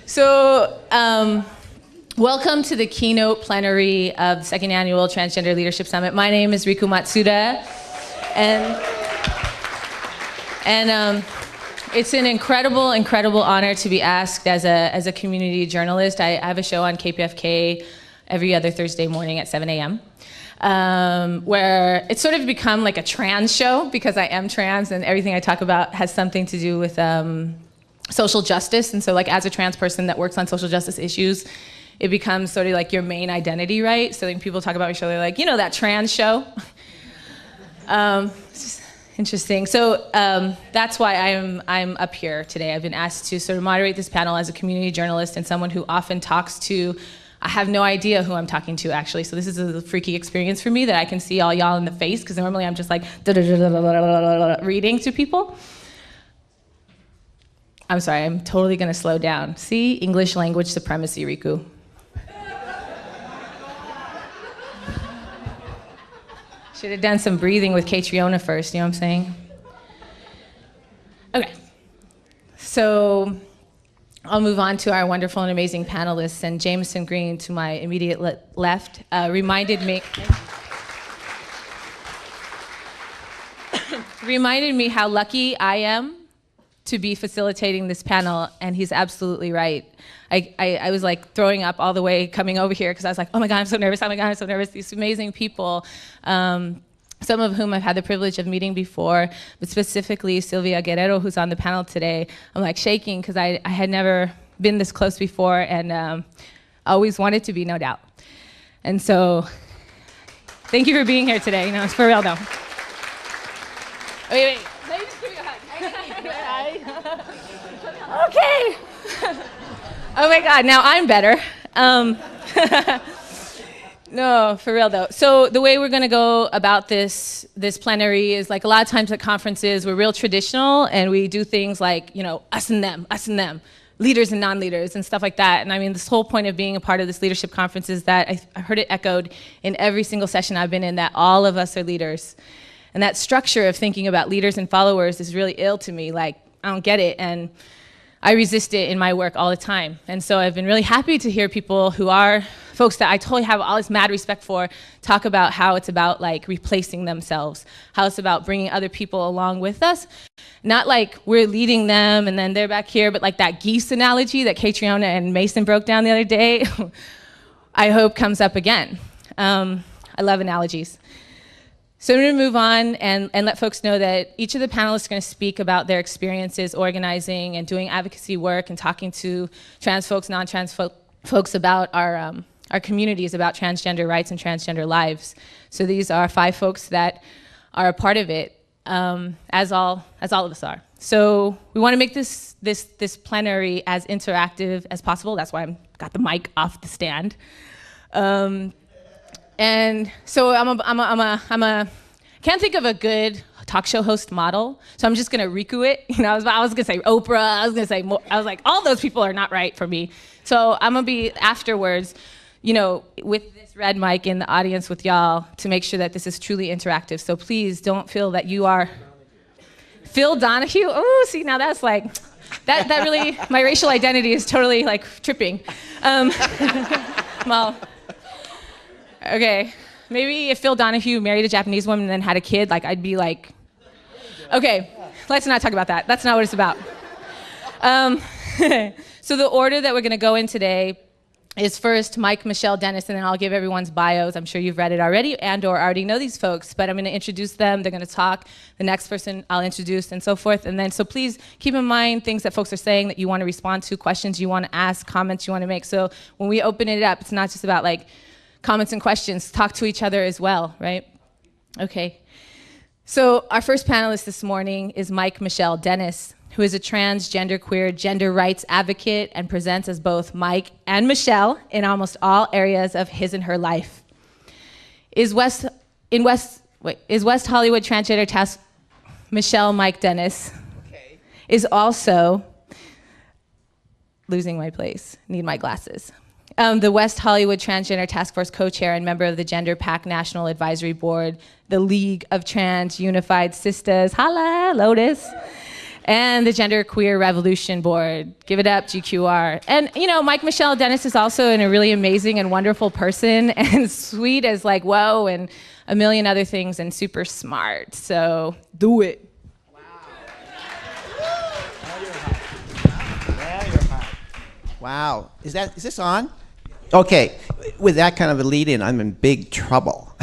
So, welcome to the keynote plenary of the second annual Transgender Leadership Summit. My name is Riku Matsuda, and it's an incredible, incredible honor to be asked as a community journalist. I have a show on KPFK every other Thursday morning at 7 a.m. Where it's sort of become like a trans show because I am trans and everything I talk about has something to do with social justice. And so like as a trans person that works on social justice issues, it becomes sort of like your main identity, right? So when people talk about my show, they're like, you know, that trans show? It's just interesting. So that's why I'm up here today. I've been asked to sort of moderate this panel as a community journalist and someone who often talks to, I have no idea who I'm talking to actually. So this is a freaky experience for me that I can see all y'all in the face because normally I'm just like reading to people. I'm sorry, I'm totally gonna slow down. See, English language supremacy, Riku. Should have done some breathing with Catriona first, you know what I'm saying? Okay, so I'll move on to our wonderful and amazing panelists, and Jameson Green to my immediate left reminded me how lucky I am to be facilitating this panel, and he's absolutely right. I was like throwing up all the way coming over here because I was like, oh my God, I'm so nervous, oh my God, I'm so nervous. These amazing people, some of whom I've had the privilege of meeting before, but specifically Sylvia Guerrero, who's on the panel today. I'm like shaking because I had never been this close before and always wanted to be, no doubt. And so, thank you for being here today. You know, it's for real though. Wait. Let me just give you a hug. Okay. Oh my God, now I'm better. No, for real though. So the way we're gonna go about this plenary is like a lot of times at conferences, we're real traditional and we do things like, you know, us and them, leaders and non-leaders and stuff like that. And I mean, this whole point of being a part of this leadership conference is that I heard it echoed in every single session I've been in that all of us are leaders. And that structure of thinking about leaders and followers is really ill to me. Like, I don't get it. And I resist it in my work all the time. And so I've been really happy to hear people who are folks that I totally have all this mad respect for talk about how it's about like replacing themselves, how it's about bringing other people along with us. Not like we're leading them and then they're back here, but like that geese analogy that Catriona and Mason broke down the other day, I hope comes up again. I love analogies. So I'm going to move on and let folks know that each of the panelists are going to speak about their experiences organizing and doing advocacy work and talking to trans folks, non-trans folks about our communities, about transgender rights and transgender lives. So these are 5 folks that are a part of it, as all of us are. So we want to make this plenary as interactive as possible. That's why I got the mic off the stand. And so I can't think of a good talk show host model, so I'm just gonna Riku it. You know, I was gonna say Oprah, I was like, all those people are not right for me. So I'm gonna be afterwards, you know, with this red mic in the audience with y'all to make sure that this is truly interactive. So please don't feel that you are Phil Donahue. Oh, see, now that's like, that really, my racial identity is totally like tripping. Well. Okay, maybe if Phil Donahue married a Japanese woman and then had a kid, like I'd be like, okay, let's not talk about that. That's not what it's about. So the order that we're gonna go in today is first Mike, Michelle, Dennis, and then I'll give everyone's bios. I'm sure you've read it already and or already know these folks, but I'm gonna introduce them, they're gonna talk, the next person I'll introduce and so forth. And then, so please keep in mind things that folks are saying that you wanna respond to, questions you wanna ask, comments you wanna make. So when we open it up, it's not just about like, comments and questions, talk to each other as well, right? Okay. So our first panelist this morning is Mike Michelle Dennis, who is a transgender queer gender rights advocate and presents as both Mike and Michelle in almost all areas of his and her life. Is West Hollywood transgender task Michelle Mike Dennis is also losing my place, need my glasses. The West Hollywood Transgender Task Force co-chair and member of the Gender PAC National Advisory Board, the League of Trans Unified Sisters, holla, Lotus, and the Gender Queer Revolution Board. Give it up, GQR. And, you know, Mike Michelle Dennis is also a really amazing and wonderful person and sweet as like, whoa, and a million other things and super smart. So do it. Wow. Is this on? Okay. With that kind of a lead-in, I'm in big trouble.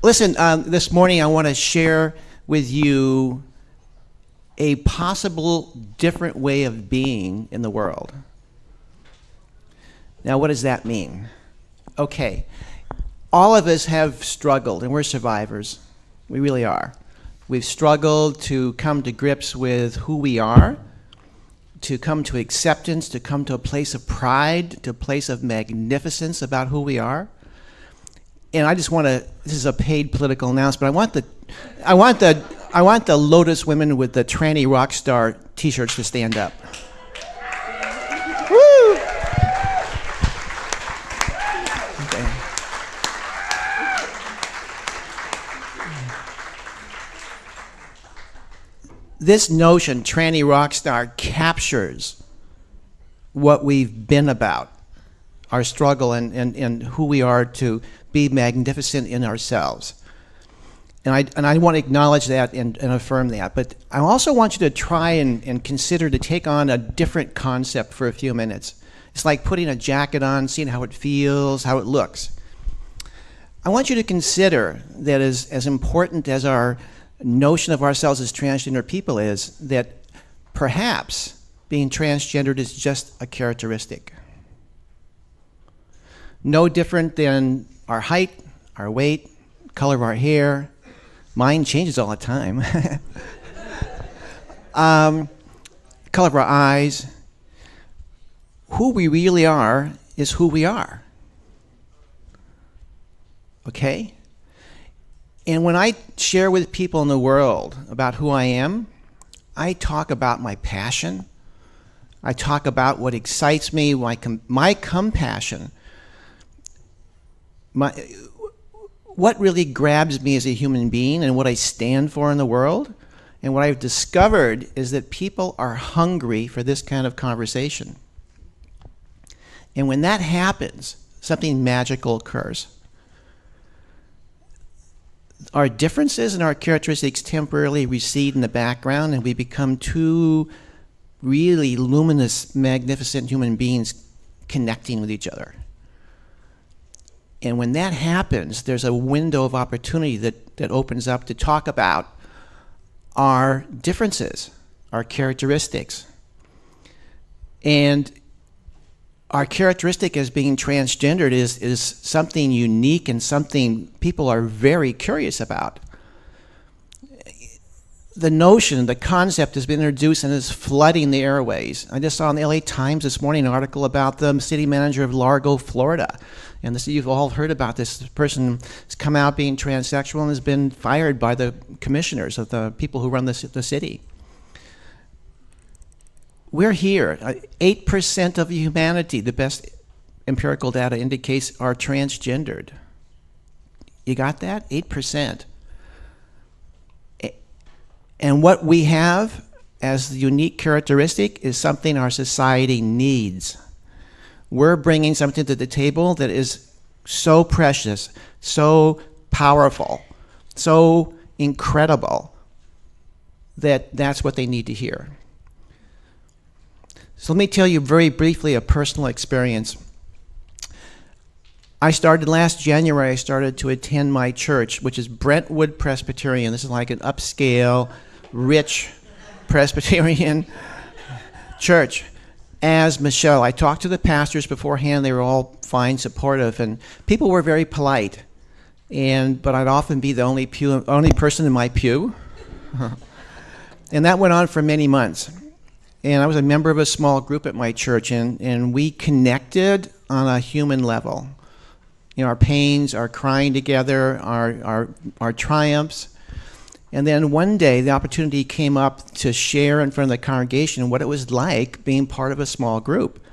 Listen, this morning I want to share with you a possible different way of being in the world. Now, what does that mean? Okay. All of us have struggled, and we're survivors. We really are. We've struggled to come to grips with who we are, to come to acceptance, to come to a place of pride, to a place of magnificence about who we are. And I just want to, this is a paid political announcement, I want the Lotus women with the tranny rock star t-shirts to stand up. Woo! Okay. This notion, tranny rock star, captures what we've been about, our struggle and who we are to be magnificent in ourselves. And I want to acknowledge that and affirm that. But I also want you to try and consider to take on a different concept for a few minutes. It's like putting a jacket on, seeing how it feels, how it looks. I want you to consider that as important as our notion of ourselves as transgender people is, that perhaps being transgendered is just a characteristic. No different than our height, our weight, color of our hair. Mine changes all the time. Color of our eyes. Who we really are is who we are. Okay? And when I share with people in the world about who I am, I talk about my passion. I talk about what excites me, my compassion. What really grabs me as a human being and what I stand for in the world. And what I've discovered is that people are hungry for this kind of conversation. And when that happens, something magical occurs. Our differences and our characteristics temporarily recede in the background, and we become two really luminous, magnificent human beings connecting with each other. And when that happens, there's a window of opportunity that opens up to talk about our differences, our characteristics. And our characteristic as being transgendered is something unique and something people are very curious about. The notion, the concept has been introduced and is flooding the airways. I just saw in the LA Times this morning an article about the city manager of Largo, Florida. And you've all heard about this. This person has come out being transsexual and has been fired by the commissioners of the people who run the city. We're here. 8% of humanity, the best empirical data indicates, are transgendered. You got that? 8%. And what we have as the unique characteristic is something our society needs. We're bringing something to the table that is so precious, so powerful, so incredible, that that's what they need to hear. So let me tell you very briefly a personal experience. Last January, I started to attend my church, which is Brentwood Presbyterian. This is like an upscale, rich Presbyterian church. As Michelle, I talked to the pastors beforehand. They were all fine, supportive, and people were very polite. But I'd often be the only person in my pew. And that went on for many months. And I was a member of a small group at my church, and we connected on a human level. You know, our pains, our crying together, our triumphs. And then one day, the opportunity came up to share in front of the congregation what it was like being part of a small group.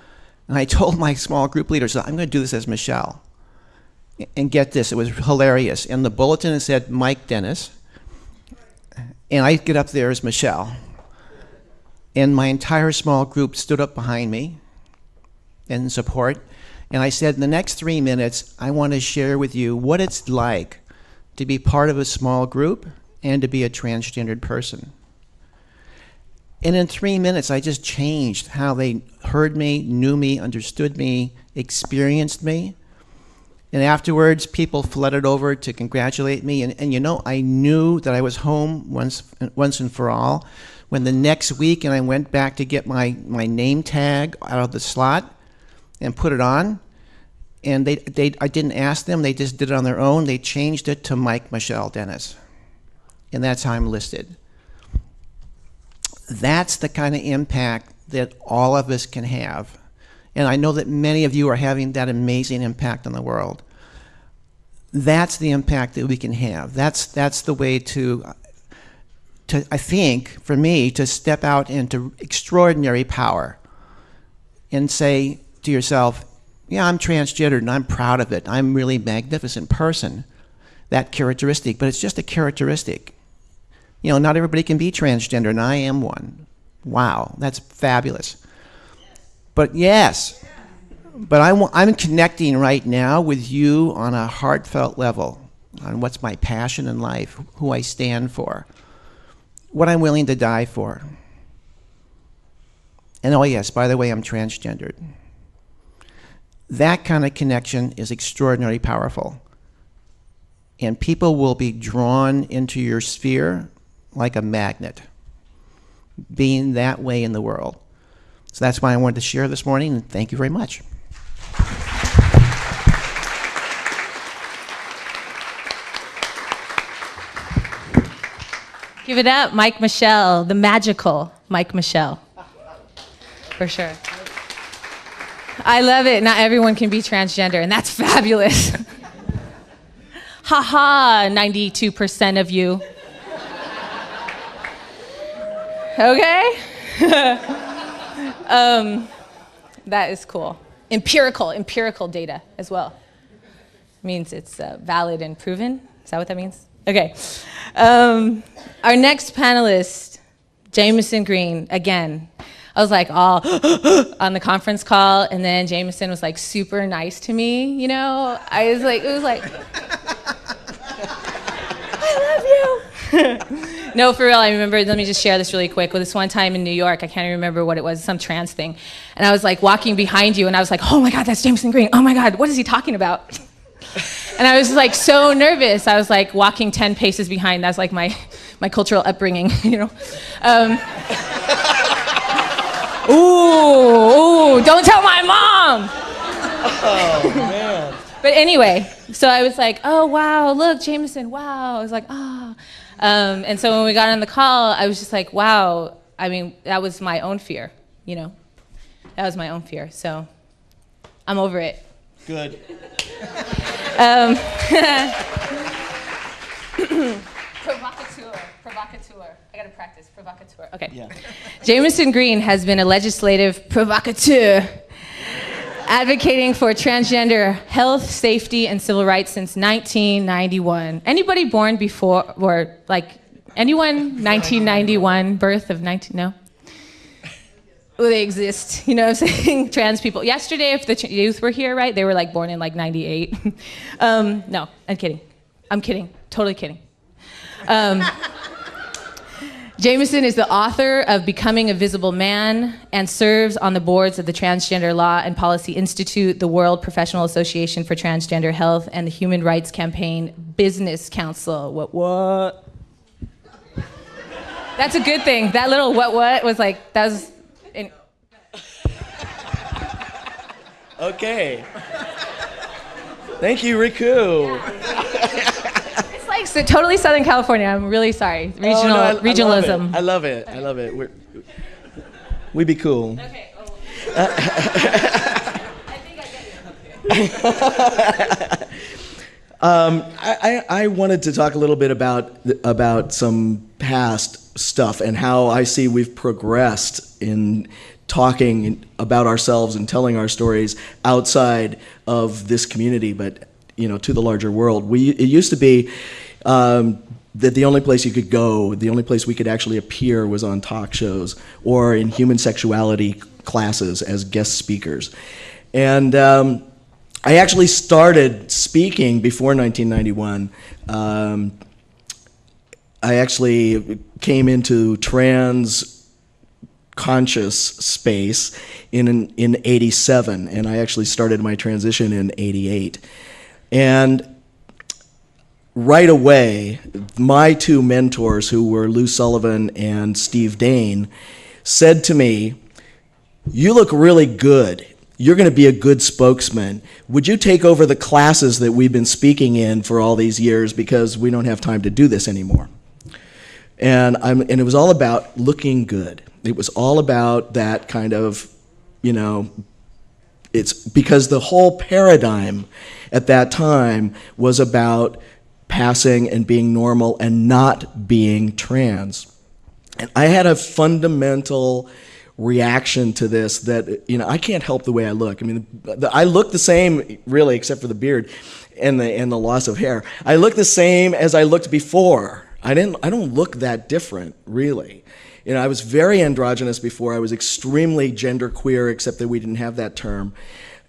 And I told my small group leaders, I'm going to do this as Michelle. And get this, it was hilarious. In the bulletin, it said Mike Dennis. And I get up there as Michelle. And my entire small group stood up behind me in support. And I said, in the next 3 minutes, I want to share with you what it's like to be part of a small group and to be a transgendered person. And in 3 minutes, I just changed how they heard me, knew me, understood me, experienced me. And afterwards, people flooded over to congratulate me. And you know, I knew that I was home once and for all. When the next week, and I went back to get my name tag out of the slot and put it on, and I didn't ask them, they just did it on their own. They changed it to Mike Michelle Dennis. And that's how I'm listed. That's the kind of impact that all of us can have. And I know that many of you are having that amazing impact on the world. That's the impact that we can have. That's the way to, I think, for me, to step out into extraordinary power and say to yourself, yeah, I'm transgendered and I'm proud of it. I'm a really magnificent person, that characteristic, but it's just a characteristic. You know, not everybody can be transgender, and I am one. Wow, that's fabulous. But yes, but I'm connecting right now with you on a heartfelt level, on what's my passion in life, who I stand for, what I'm willing to die for. And oh yes, by the way, I'm transgendered. That kind of connection is extraordinarily powerful. And people will be drawn into your sphere like a magnet, being that way in the world. So that's why I wanted to share this morning, and thank you very much. Give it up, Mike Michelle, the magical Mike Michelle. For sure. I love it. Not everyone can be transgender, and that's fabulous. Ha 92% of you. Okay? That is cool. Empirical data as well. Means it's valid and proven. Is that what that means? Okay. Our next panelist, Jameson Green, again. I was like all on the conference call, and then Jameson was like super nice to me, you know? I was like, it was like, I love you. No, for real, I remember, let me just share this really quick. Well, this one time in New York, I can't even remember what it was, some trans thing. And I was like walking behind you, and I was like, oh my God, that's Jameson Green. Oh my God, what is he talking about? And I was like so nervous. I was like walking 10 paces behind. That's like my cultural upbringing, you know? Ooh, don't tell my mom. Oh, man. But anyway, so I was like, oh, wow, look, Jameson, wow. I was like, oh. And so when we got on the call, I was just like, wow. I mean, that was my own fear, you know? That was my own fear, so I'm over it. Good. Provocateur. I gotta practice. Provocateur. Okay. Yeah. Jameson Green has been a legislative provocateur, advocating for transgender health, safety, and civil rights since 1991. Anybody born before, or like, anyone 1991, birth of 19, no? Well, they exist, you know what I'm saying? Trans people. Yesterday, if the youth were here, right, they were like born in like 98. No, I'm kidding. I'm kidding. Totally kidding. Jameson is the author of Becoming a Visible Man and serves on the boards of the Transgender Law and Policy Institute, the World Professional Association for Transgender Health, and the Human Rights Campaign Business Council. What? That's a good thing. That little what was like, that was... Okay. Thank you, Riku. It's like so, totally Southern California. I'm really sorry. Regionalism. I love it. I love it. We be cool. Okay. I think I get you. I wanted to talk a little bit about some past stuff and how I see we've progressed in talking about ourselves and telling our stories outside of this community, but you know, to the larger world. It used to be that the only place you could go, the only place we could actually appear was on talk shows or in human sexuality classes as guest speakers. And I actually started speaking before 1991. I actually came into trans conscious space in 87, and I actually started my transition in 88. And right away, my two mentors, who were Lou Sullivan and Steve Dane, said to me, "You look really good. You're going to be a good spokesman. Would you take over the classes that we've been speaking in for all these years, because we don't have time to do this anymore?" And it was all about looking good. It was all about that kind of, it's because the whole paradigm at that time was about passing and being normal and not being trans. And I had a fundamental reaction to this that, I can't help the way I look. I mean, I look the same, really, except for the beard and the loss of hair. I look the same as I looked before. I don't look that different, really. I was very androgynous before. I was extremely genderqueer, except that we didn't have that term.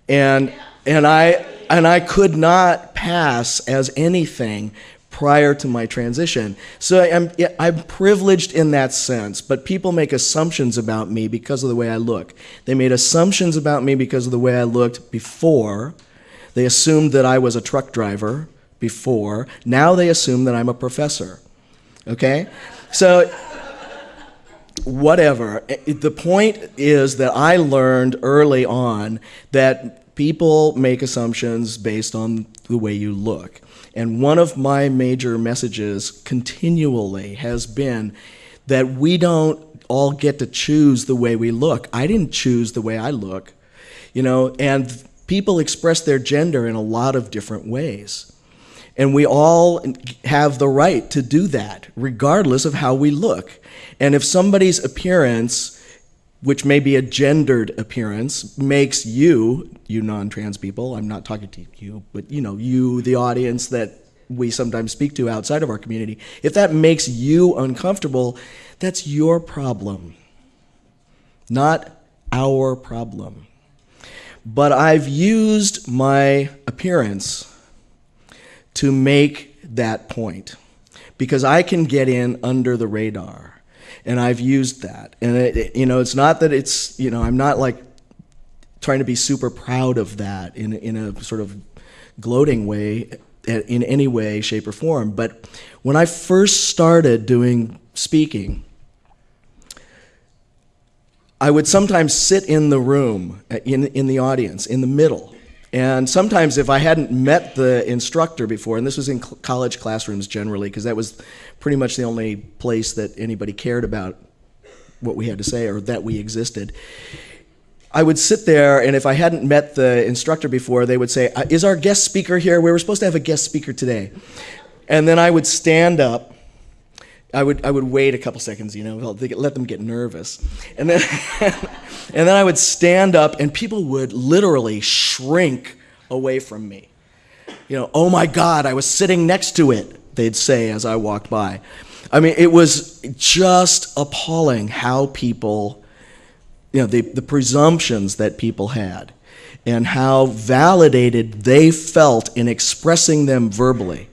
And I could not pass as anything prior to my transition. So I'm privileged in that sense, but people make assumptions about me because of the way I look. They made assumptions about me because of the way I looked before. They assumed that I was a truck driver before. Now they assume that I'm a professor. Okay? So, whatever. The point is that I learned early on that people make assumptions based on the way you look. And one of my major messages continually has been that we don't all get to choose the way we look. I didn't choose the way I look, and people express their gender in a lot of different ways. And we all have the right to do that, regardless of how we look. And if somebody's appearance, which may be a gendered appearance, makes you non-trans people, I'm not talking to you, but you, the audience that we sometimes speak to outside of our community, if that makes you uncomfortable, that's your problem, not our problem. But I've used my appearance to make that point, because I can get in under the radar. And I've used that. And it's not that it's, I'm not like trying to be super proud of that in a sort of gloating way, in any way, shape, or form. But when I first started doing speaking, I would sometimes sit in the room, in the audience, in the middle. And sometimes if I hadn't met the instructor before, and this was in college classrooms generally, because that was pretty much the only place that anybody cared about what we had to say or that we existed, I would sit there, and if I hadn't met the instructor before, they would say, "Is our guest speaker here? We were supposed to have a guest speaker today." And then I would stand up. I would wait a couple seconds, let them get nervous. And then and then I would stand up, and people would literally shrink away from me. "Oh my God, I was sitting next to it," they'd say as I walked by. I mean, it was just appalling how people, the presumptions that people had and how validated they felt in expressing them verbally.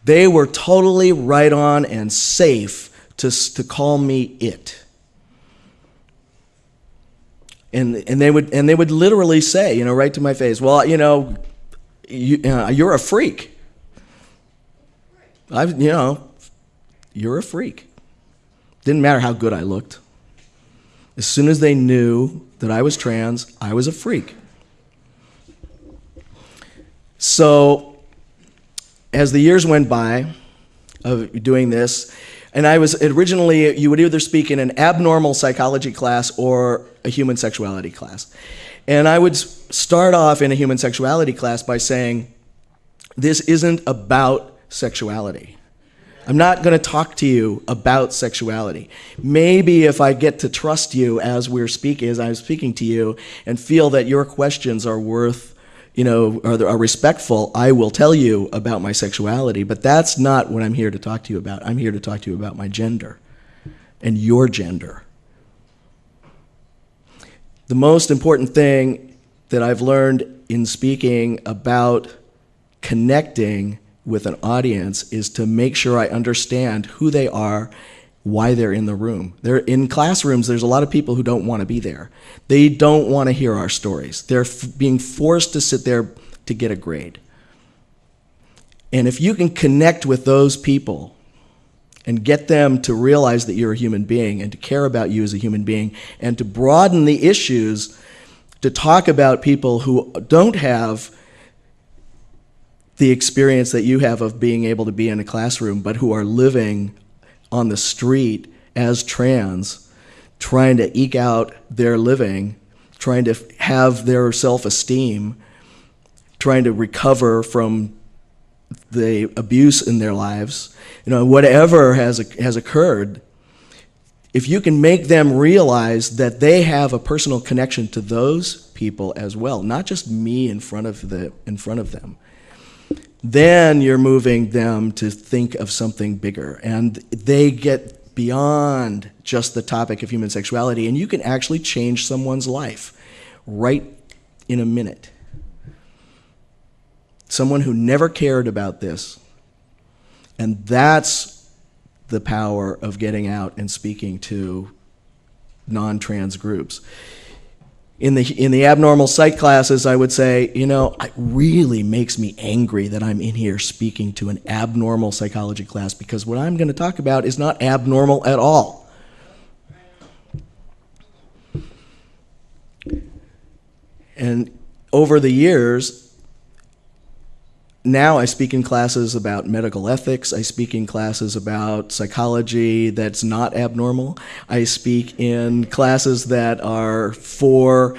They were totally right on and safe to call me it. And they would literally say, right to my face, "Well, you're a freak. You're a freak." Didn't matter how good I looked. As soon as they knew that I was trans, I was a freak. So, as the years went by of doing this, and I was originally, you would either speak in an abnormal psychology class or a human sexuality class. And I would start off in a human sexuality class by saying, this isn't about sexuality. I'm not going to talk to you about sexuality. Maybe if I get to trust you as I'm speaking to you, and feel that your questions are worth are respectful, I will tell you about my sexuality, but that's not what I'm here to talk to you about. I'm here to talk to you about my gender and your gender. The most important thing that I've learned in speaking about connecting with an audience is to make sure I understand who they are, why they're in the room. They're in classrooms, there's a lot of people who don't want to be there. They don't want to hear our stories. They're being forced to sit there to get a grade. And if you can connect with those people and get them to realize that you're a human being and to care about you as a human being and to broaden the issues to talk about people who don't have the experience that you have of being able to be in a classroom, but who are living on the street as trans, trying to eke out their living, trying to have their self-esteem, trying to recover from the abuse in their lives, whatever has occurred. If you can make them realize that they have a personal connection to those people as well, not just me in front of them, then you're moving them to think of something bigger, and they get beyond just the topic of human sexuality, and you can actually change someone's life right in a minute. Someone who never cared about this, and that's the power of getting out and speaking to non-trans groups. In the abnormal psych classes, I would say, it really makes me angry that I'm in here speaking to an abnormal psychology class, because what I'm going to talk about is not abnormal at all. And over the years, now I speak in classes about medical ethics. I speak in classes about psychology that's not abnormal. I speak in classes that are for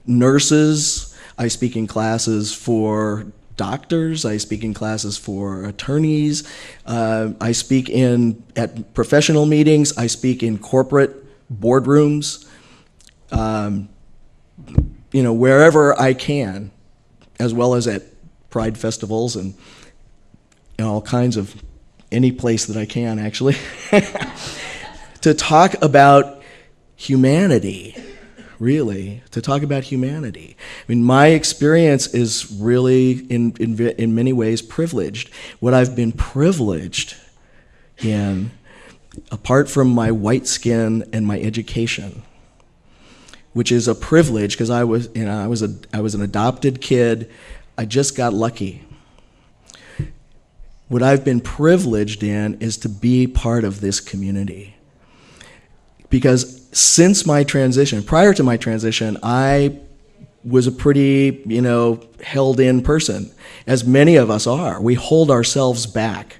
nurses. I speak in classes for doctors. I speak in classes for attorneys. I speak at professional meetings. I speak in corporate boardrooms. Wherever I can, as well as at Pride festivals and all kinds of any place that I can, actually, to talk about humanity, really, to talk about humanity. I mean, my experience is really, in many ways, privileged. What I've been privileged in, apart from my white skin and my education, which is a privilege because I was an adopted kid. I just got lucky. What I've been privileged in is to be part of this community. Because since my transition, prior to my transition, I was a pretty, held in person, as many of us are. We hold ourselves back.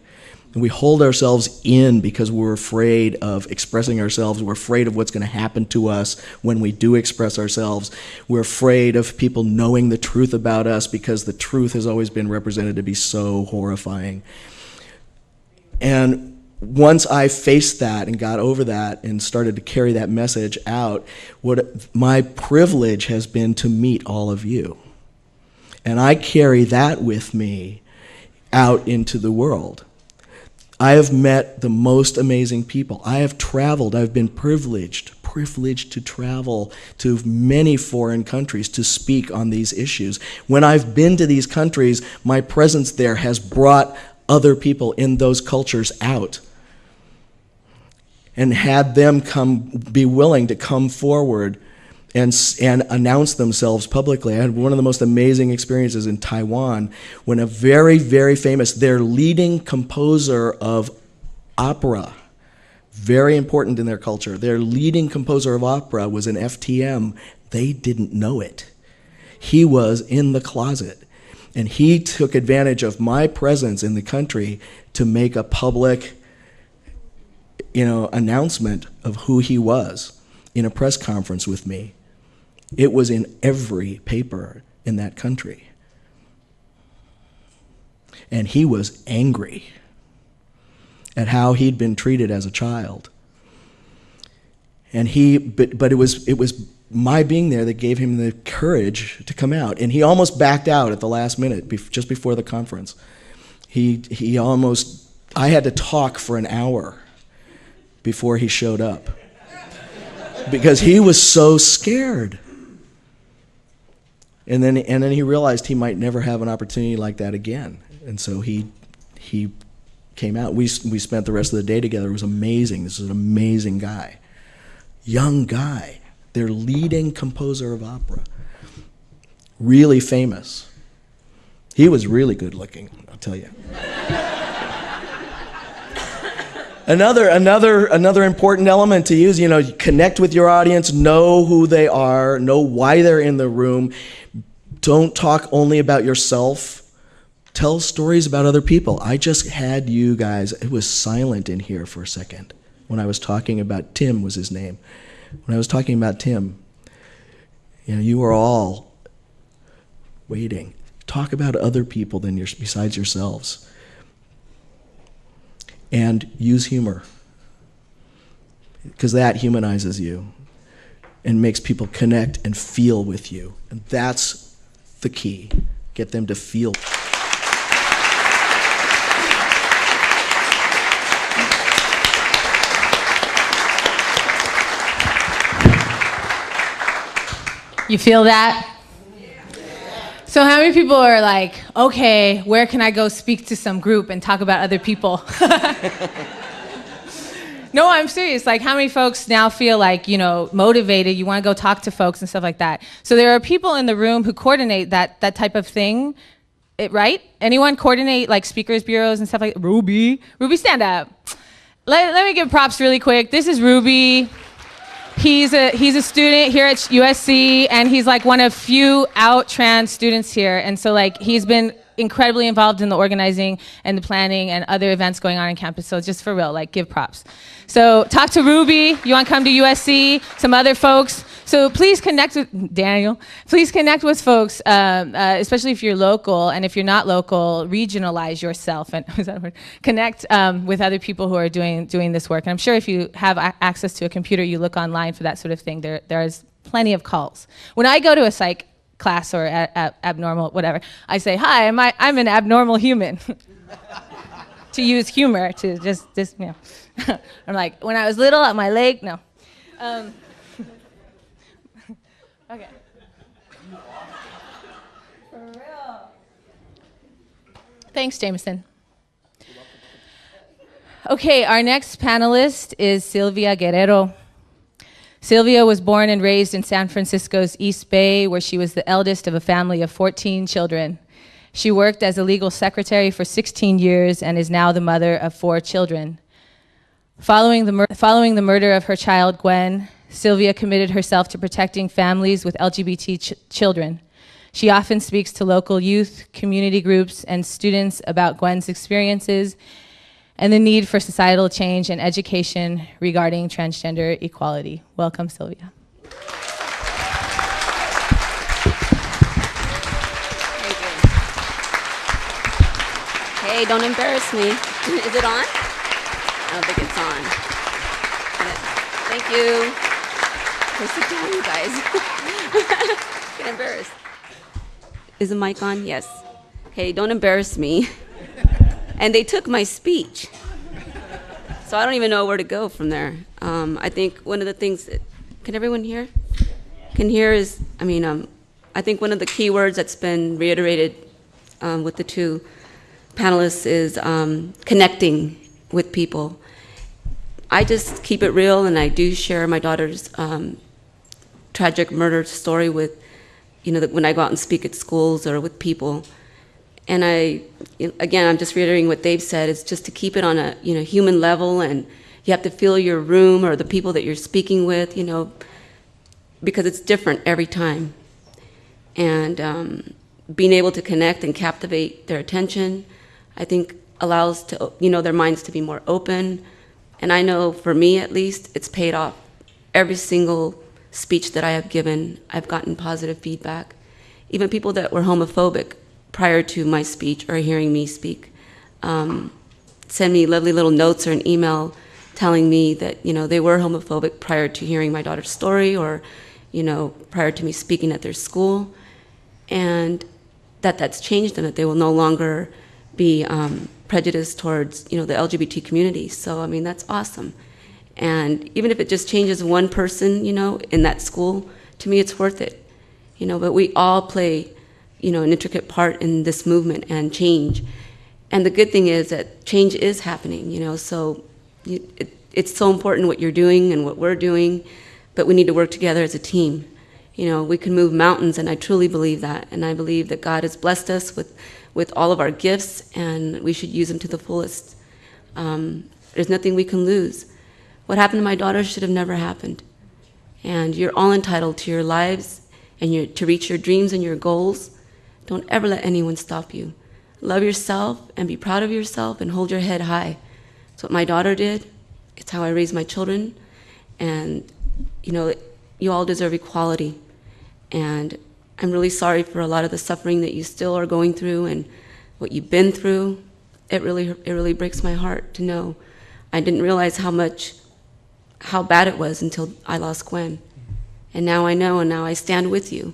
And we hold ourselves in because we're afraid of expressing ourselves. We're afraid of what's going to happen to us when we do express ourselves. We're afraid of people knowing the truth about us because the truth has always been represented to be so horrifying. And once I faced that and got over that and started to carry that message out, my privilege has been to meet all of you. And I carry that with me out into the world. I have met the most amazing people. I have traveled. I've been privileged to travel to many foreign countries to speak on these issues. When I've been to these countries, my presence there has brought other people in those cultures out and had them be willing to come forward and announce themselves publicly. I had one of the most amazing experiences in Taiwan when a very, very famous, their leading composer of opera, very important in their culture, their leading composer of opera was an FTM. They didn't know it. He was in the closet, and he took advantage of my presence in the country to make a public, announcement of who he was in a press conference with me. It was in every paper in that country. And he was angry at how he'd been treated as a child. And but it was my being there that gave him the courage to come out. And he almost backed out at the last minute, just before the conference. I had to talk for an hour before he showed up because he was so scared. And then he realized he might never have an opportunity like that again. And so he came out. We spent the rest of the day together. It was amazing. This is an amazing guy. Young guy. Their leading composer of opera. Really famous. He was really good looking, I'll tell you. Another important element to use, connect with your audience, know who they are, know why they're in the room. Don't talk only about yourself. Tell stories about other people. I just had you guys, it was silent in here for a second when I was talking about Tim was his name. When I was talking about Tim, you were all waiting. Talk about other people besides yourselves. And use humor, because that humanizes you and makes people connect and feel with you. And that's the key. Get them to feel. You feel that? So how many people are like, okay, where can I go speak to some group and talk about other people? No, I'm serious. Like, how many folks now feel like, motivated, you want to go talk to folks and stuff like that? So there are people in the room who coordinate that type of thing, right? Anyone coordinate like speakers bureaus and stuff like that? Ruby, stand up. Let me give props really quick. This is Ruby. He's a student here at USC, and he's like one of few out trans students here. And so like he's been incredibly involved in the organizing and the planning and other events going on campus. So just for real, like give props. So talk to Ruby. You want to come to USC? Some other folks. So please connect with Daniel. Please connect with folks, especially if you're local. And if you're not local, regionalize yourself and is that a word? Connect with other people who are doing this work. And I'm sure if you have access to a computer, you look online for that sort of thing. There's plenty of calls. When I go to a psych class or abnormal, whatever, I say, hi, I'm an abnormal human. To use humor to just I'm like, when I was little, at my leg, no. Okay. For real. Thanks, Jameson. Okay, our next panelist is Silvia Guerrero. Silvia was born and raised in San Francisco's East Bay, where she was the eldest of a family of 14 children. She worked as a legal secretary for 16 years and is now the mother of 4 children. Following the murder of her child, Gwen, Silvia committed herself to protecting families with LGBT children. She often speaks to local youth, community groups, and students about Gwen's experiences and the need for societal change and education regarding transgender equality. Welcome, Silvia. Hey, don't embarrass me. Is it on? I don't think it's on. Thank you. Go sit down, you guys. Get embarrassed. Is the mic on? Yes. Hey, don't embarrass me. And they took my speech. So I don't even know where to go from there. I think one of the things, can everyone hear? Can hear is, I think one of the key words that's been reiterated with the 2 panelists is connecting with people. I just keep it real, and I do share my daughter's tragic murder story with, when I go out and speak at schools or with people. And I'm just reiterating what they've said. It's just to keep it on a human level, and you have to feel your room or the people that you're speaking with, because it's different every time. And being able to connect and captivate their attention, I think allows their minds to be more open. And I know for me at least, it's paid off. Every single speech that I have given, I've gotten positive feedback. Even people that were homophobic prior to my speech or hearing me speak send me lovely little notes or an email telling me that they were homophobic prior to hearing my daughter's story or prior to me speaking at their school, and that's changed and that they will no longer be prejudiced towards, the LGBT community. So, I mean, that's awesome. And even if it just changes one person, in that school, to me, it's worth it. But we all play, an intricate part in this movement and change. And the good thing is that change is happening, so it's so important what you're doing and what we're doing, but we need to work together as a team. We can move mountains, and I truly believe that. And I believe that God has blessed us with all of our gifts, and we should use them to the fullest. There's nothing we can lose. What happened to my daughter should have never happened. And you're all entitled to your lives and to reach your dreams and your goals. Don't ever let anyone stop you. Love yourself and be proud of yourself and hold your head high. It's what my daughter did. It's how I raised my children. And, you all deserve equality. And I'm really sorry for a lot of the suffering that you still are going through and what you've been through. It really breaks my heart to know. I didn't realize how bad it was until I lost Gwen. And now I know, and now I stand with you.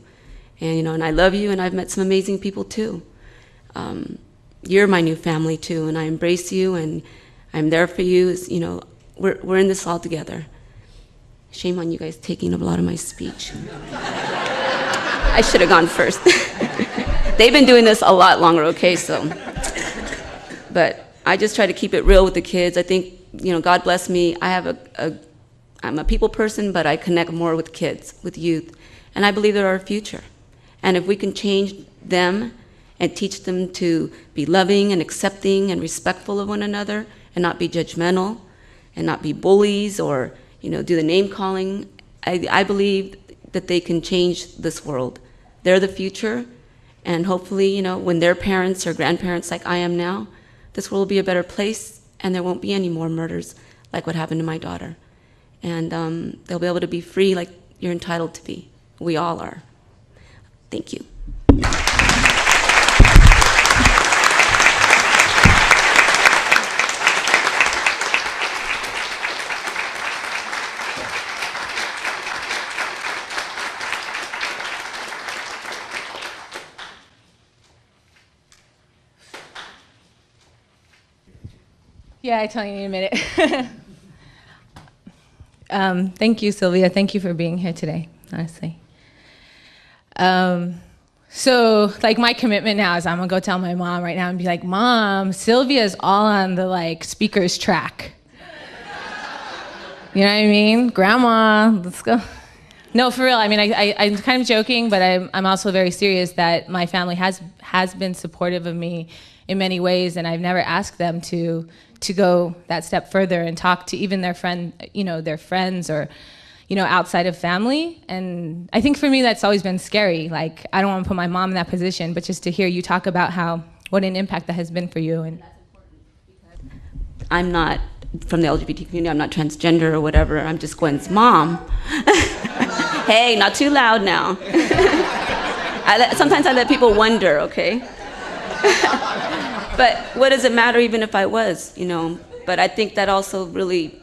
And, and I love you, and I've met some amazing people too. You're my new family too, and I embrace you, and I'm there for you. We're in this all together. Shame on you guys taking up a lot of my speech. I should have gone first. They've been doing this a lot longer, okay, so. But I just try to keep it real with the kids. I think, God bless me. I'm a people person, but I connect more with kids, with youth. And I believe they're our future. And if we can change them and teach them to be loving and accepting and respectful of one another and not be judgmental and not be bullies or, do the name calling, I believe that they can change this world. They're the future. And hopefully, when they're parents or grandparents like I am now, this world will be a better place and there won't be any more murders like what happened to my daughter. And they'll be able to be free like you're entitled to be. We all are. Thank you. Yeah, I tell you in a minute. Thank you, Sylvia. Thank you for being here today, honestly. So, my commitment now is I'm gonna go tell my mom right now and be like, Mom, Sylvia's all on the, speaker's track. You know what I mean? Grandma, let's go. No, for real. I mean, I'm kind of joking, but I'm also very serious that my family has been supportive of me in many ways, and I've never asked them to go that step further and talk to even their their friends or, outside of family. And I think for me that's always been scary. I don't want to put my mom in that position, but just to hear you talk about what an impact that has been for you. And that's important because I'm not from the LGBT community. I'm not transgender or whatever. I'm just Gwen's mom. Hey, not too loud now. Sometimes I let people wonder, okay? But what does it matter even if I was, But I think that also really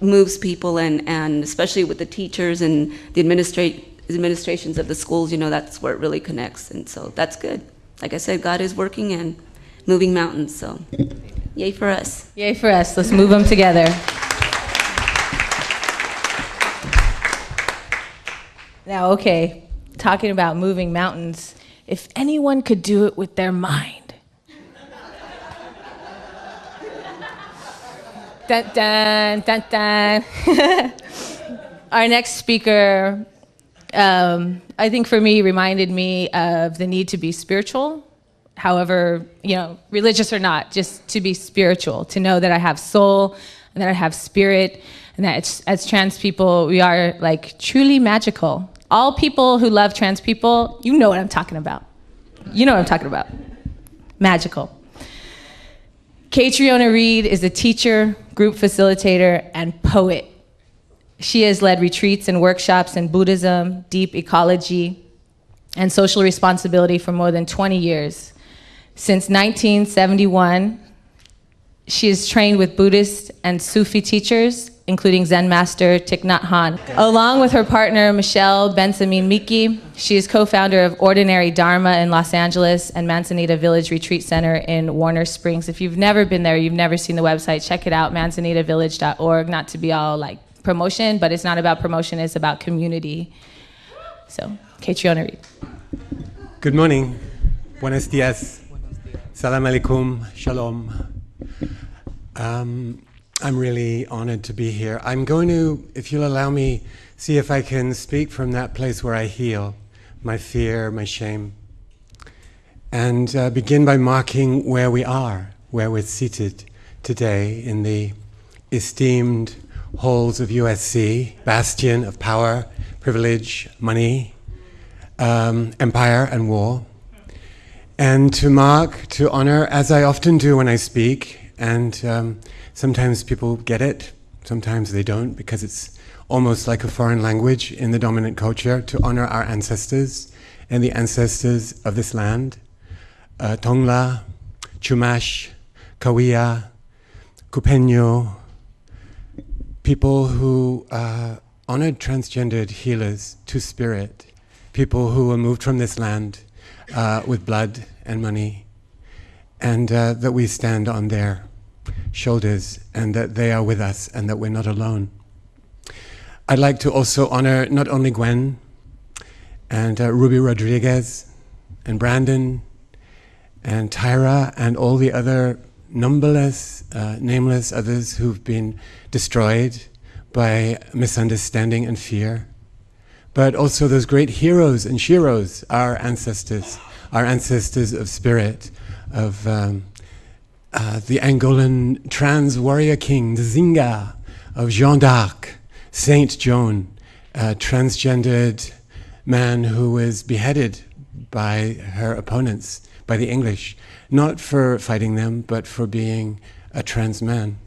moves people, and especially with the teachers and the administrations of the schools, that's where it really connects. And so that's good. Like I said, God is working and moving mountains, so yay for us. Yay for us. Let's move them together. Now, okay, talking about moving mountains, if anyone could do it with their mind. Dun, dun, dun, dun. Our next speaker, I think for me, reminded me of the need to be spiritual. However, religious or not, just to be spiritual, to know that I have soul and that I have spirit, and that as trans people, we are truly magical. All people who love trans people, you know what I'm talking about. You know what I'm talking about. Magical. Catriona Reed is a teacher, group facilitator, and poet. She has led retreats and workshops in Buddhism, deep ecology, and social responsibility for more than 20 years. Since 1971, she has trained with Buddhist and Sufi teachers including Zen master Thich Nhat Hanh. Along with her partner, Michelle Bensamin Miki, she is co-founder of Ordinary Dharma in Los Angeles and Manzanita Village Retreat Center in Warner Springs. If you've never been there, you've never seen the website, check it out, manzanitavillage.org. Not to be all like promotion, but it's not about promotion, it's about community. So, Catriona Reed. Good morning. Buenos dias. Salam alaikum. Shalom. I'm really honored to be here. I'm going to, if you'll allow me, see if I can speak from that place where I heal my fear, my shame, and begin by marking where we are, where we're seated today in the esteemed halls of USC, bastion of power, privilege, money, empire, and war. And to mark, to honor, as I often do when I speak, and sometimes people get it, sometimes they don't, because it's almost like a foreign language in the dominant culture, to honor our ancestors and the ancestors of this land. Tongla, Chumash, Kawia, Kupeño, people who honored transgendered healers to spirit, people who were moved from this land with blood and money, and that we stand on their shoulders and that they are with us and that we're not alone. I'd like to also honor not only Gwen and Ruby Rodriguez and Brandon and Tyra and all the other numberless, nameless others who've been destroyed by misunderstanding and fear, but also those great heroes and sheroes, our ancestors of spirit, of the Angolan trans warrior king, the Zinga, of Jeanne d'Arc, Saint Joan, a transgendered man who was beheaded by her opponents, by the English, not for fighting them, but for being a trans man.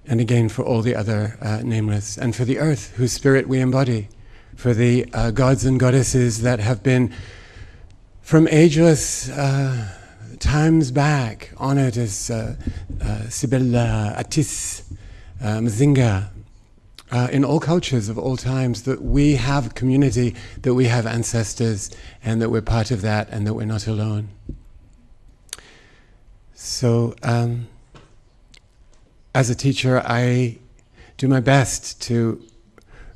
And again, for all the other nameless, and for the earth, whose spirit we embody, for the gods and goddesses that have been, from ageless times back, honored as Sibella, Atis, Mzinga, in all cultures of all times, that we have community, that we have ancestors, and that we're part of that, and that we're not alone. So, as a teacher, I do my best to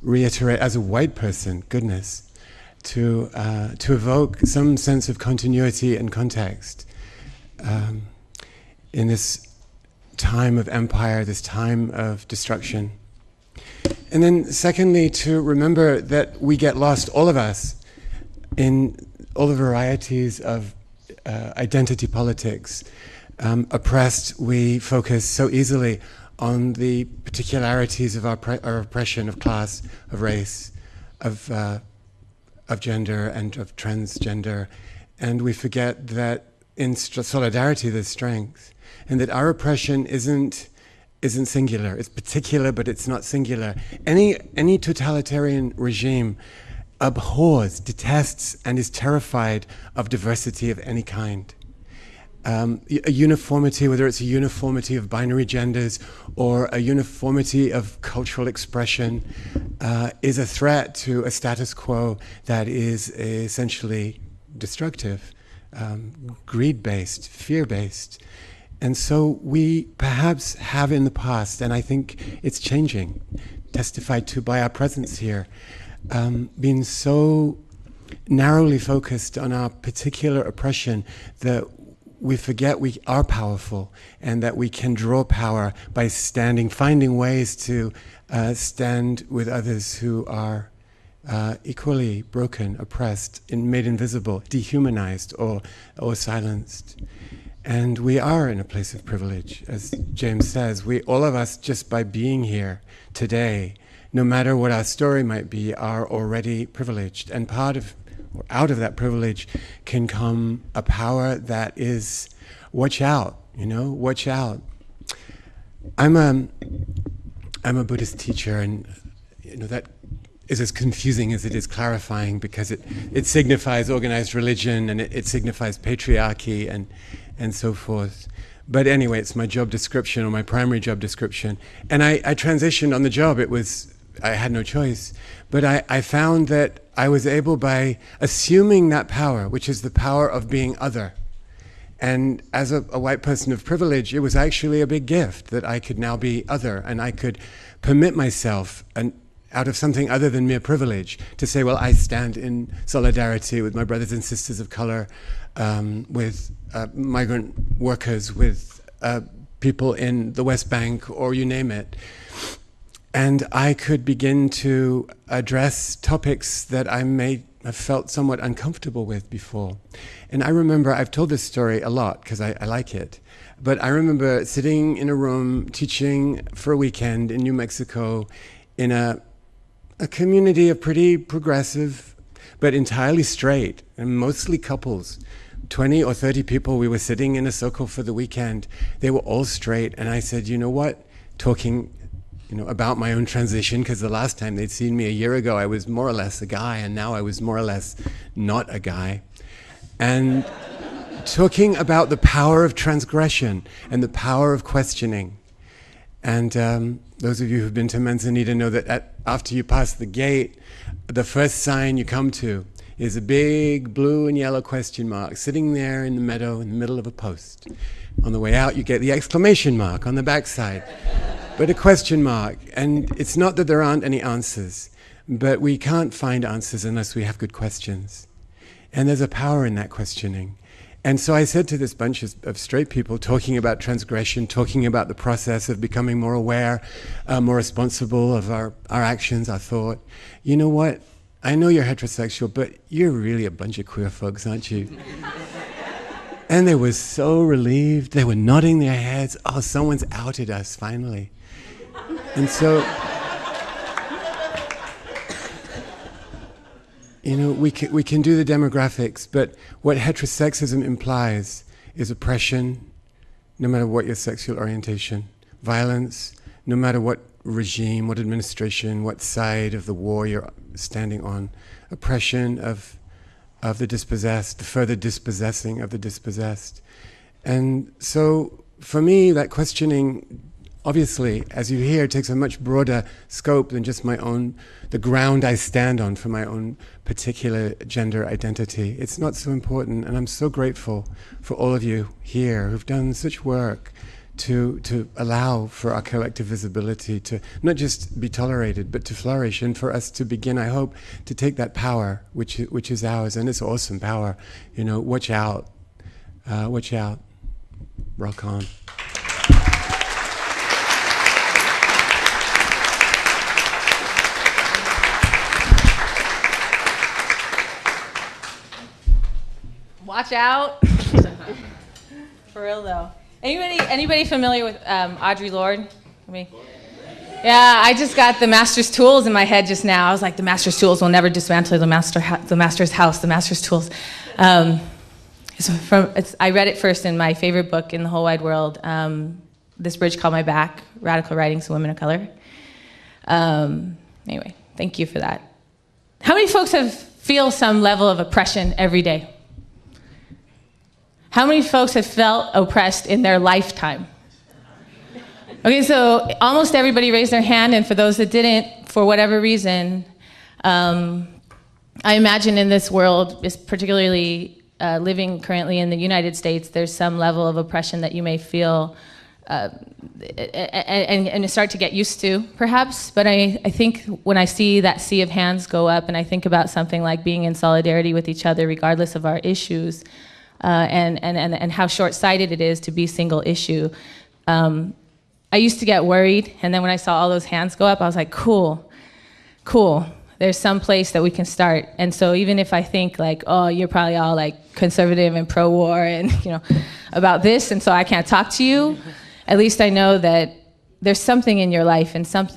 reiterate, as a white person, goodness, to evoke some sense of continuity and context in this time of empire, this time of destruction. And then secondly, to remember that we get lost, all of us, in all the varieties of identity politics. Oppressed, we focus so easily on the particularities of our oppression of class, of race, of gender, and of transgender, and we forget that in solidarity there's strength, and that our oppression isn't singular. It's particular, but it's not singular. Any totalitarian regime abhors, detests, and is terrified of diversity of any kind. A uniformity, whether it's a uniformity of binary genders or a uniformity of cultural expression, is a threat to a status quo that is essentially destructive, greed-based, fear-based. And so we perhaps have in the past, and I think it's changing, testified to by our presence here, been so narrowly focused on our particular oppression that we forget we are powerful and that we can draw power by finding ways to stand with others who are equally broken, oppressed, made invisible, dehumanized, or silenced. And we are in a place of privilege, as James says. All of us, just by being here today, no matter what our story might be, are already privileged. And out of that privilege can come a power that is, watch out, watch out. I'm a Buddhist teacher, and that is as confusing as it is clarifying, because it signifies organized religion, and it signifies patriarchy and so forth. But anyway, it's my job description, or my primary job description. And I transitioned on the job. I had no choice. But I found that I was able, by assuming that power, which is the power of being other. And as a white person of privilege, it was actually a big gift that I could now be other, and I could permit myself, out of something other than mere privilege, to say, well, I stand in solidarity with my brothers and sisters of color, with migrant workers, with people in the West Bank, or you name it. And I could begin to address topics that I may have felt somewhat uncomfortable with before. And I remember, I've told this story a lot because I like it, but I remember sitting in a room teaching for a weekend in New Mexico in a community of pretty progressive, but entirely straight, and mostly couples. 20 or 30 people, we were sitting in a circle for the weekend. They were all straight, and I said, you know what? Talking about my own transition, because the last time they'd seen me a year ago, I was more or less a guy, and now I was more or less not a guy. And talking about the power of transgression and the power of questioning. And those of you who've been to Manzanita know that after you pass the gate, the first sign you come to is a big blue and yellow question mark sitting there in the meadow in the middle of a post. On the way out, you get the exclamation mark on the backside, but a question mark. And it's not that there aren't any answers, but we can't find answers unless we have good questions. And there's a power in that questioning. And so I said to this bunch of straight people talking about transgression, talking about the process of becoming more aware, more responsible of our actions, our thought, you know what? I know you're heterosexual, but you're really a bunch of queer folks, aren't you? And they were so relieved. They were nodding their heads. Oh, someone's outed us, finally. And so, we can do the demographics, but what heterosexism implies is oppression, no matter what your sexual orientation, violence, no matter what regime, what administration, what side of the war you're standing on, oppression of the dispossessed, the further dispossessing of the dispossessed. And so for me, that questioning, obviously, as you hear, takes a much broader scope than just the ground I stand on for my own particular gender identity. It's not so important, and I'm so grateful for all of you here who've done such work to allow for our collective visibility to not just be tolerated, but to flourish, and for us to begin, I hope, to take that power, which is ours, and it's awesome power. Watch out. Watch out. Rock on. Watch out. For real though. Anybody familiar with Audre Lorde? Yeah, I just got the master's tools in my head just now. I was like, the master's tools will never dismantle the master's house, the master's tools. I read it first in my favorite book in the whole wide world, This Bridge Called My Back, Radical Writings of Women of Color. Anyway, thank you for that. How many folks feel some level of oppression every day? How many folks have felt oppressed in their lifetime? Okay, so almost everybody raised their hand, and for those that didn't, for whatever reason, I imagine in this world, particularly living currently in the United States, there's some level of oppression that you may feel and start to get used to, perhaps. But I think when I see that sea of hands go up, and I think about something like being in solidarity with each other regardless of our issues, and how short-sighted it is to be single issue. I used to get worried, and then when I saw all those hands go up, I was like, cool. There's some place that we can start. And so even if I think like, oh, you're probably all like conservative and pro-war and about this, and so I can't talk to you, at least I know that there's something in your life and some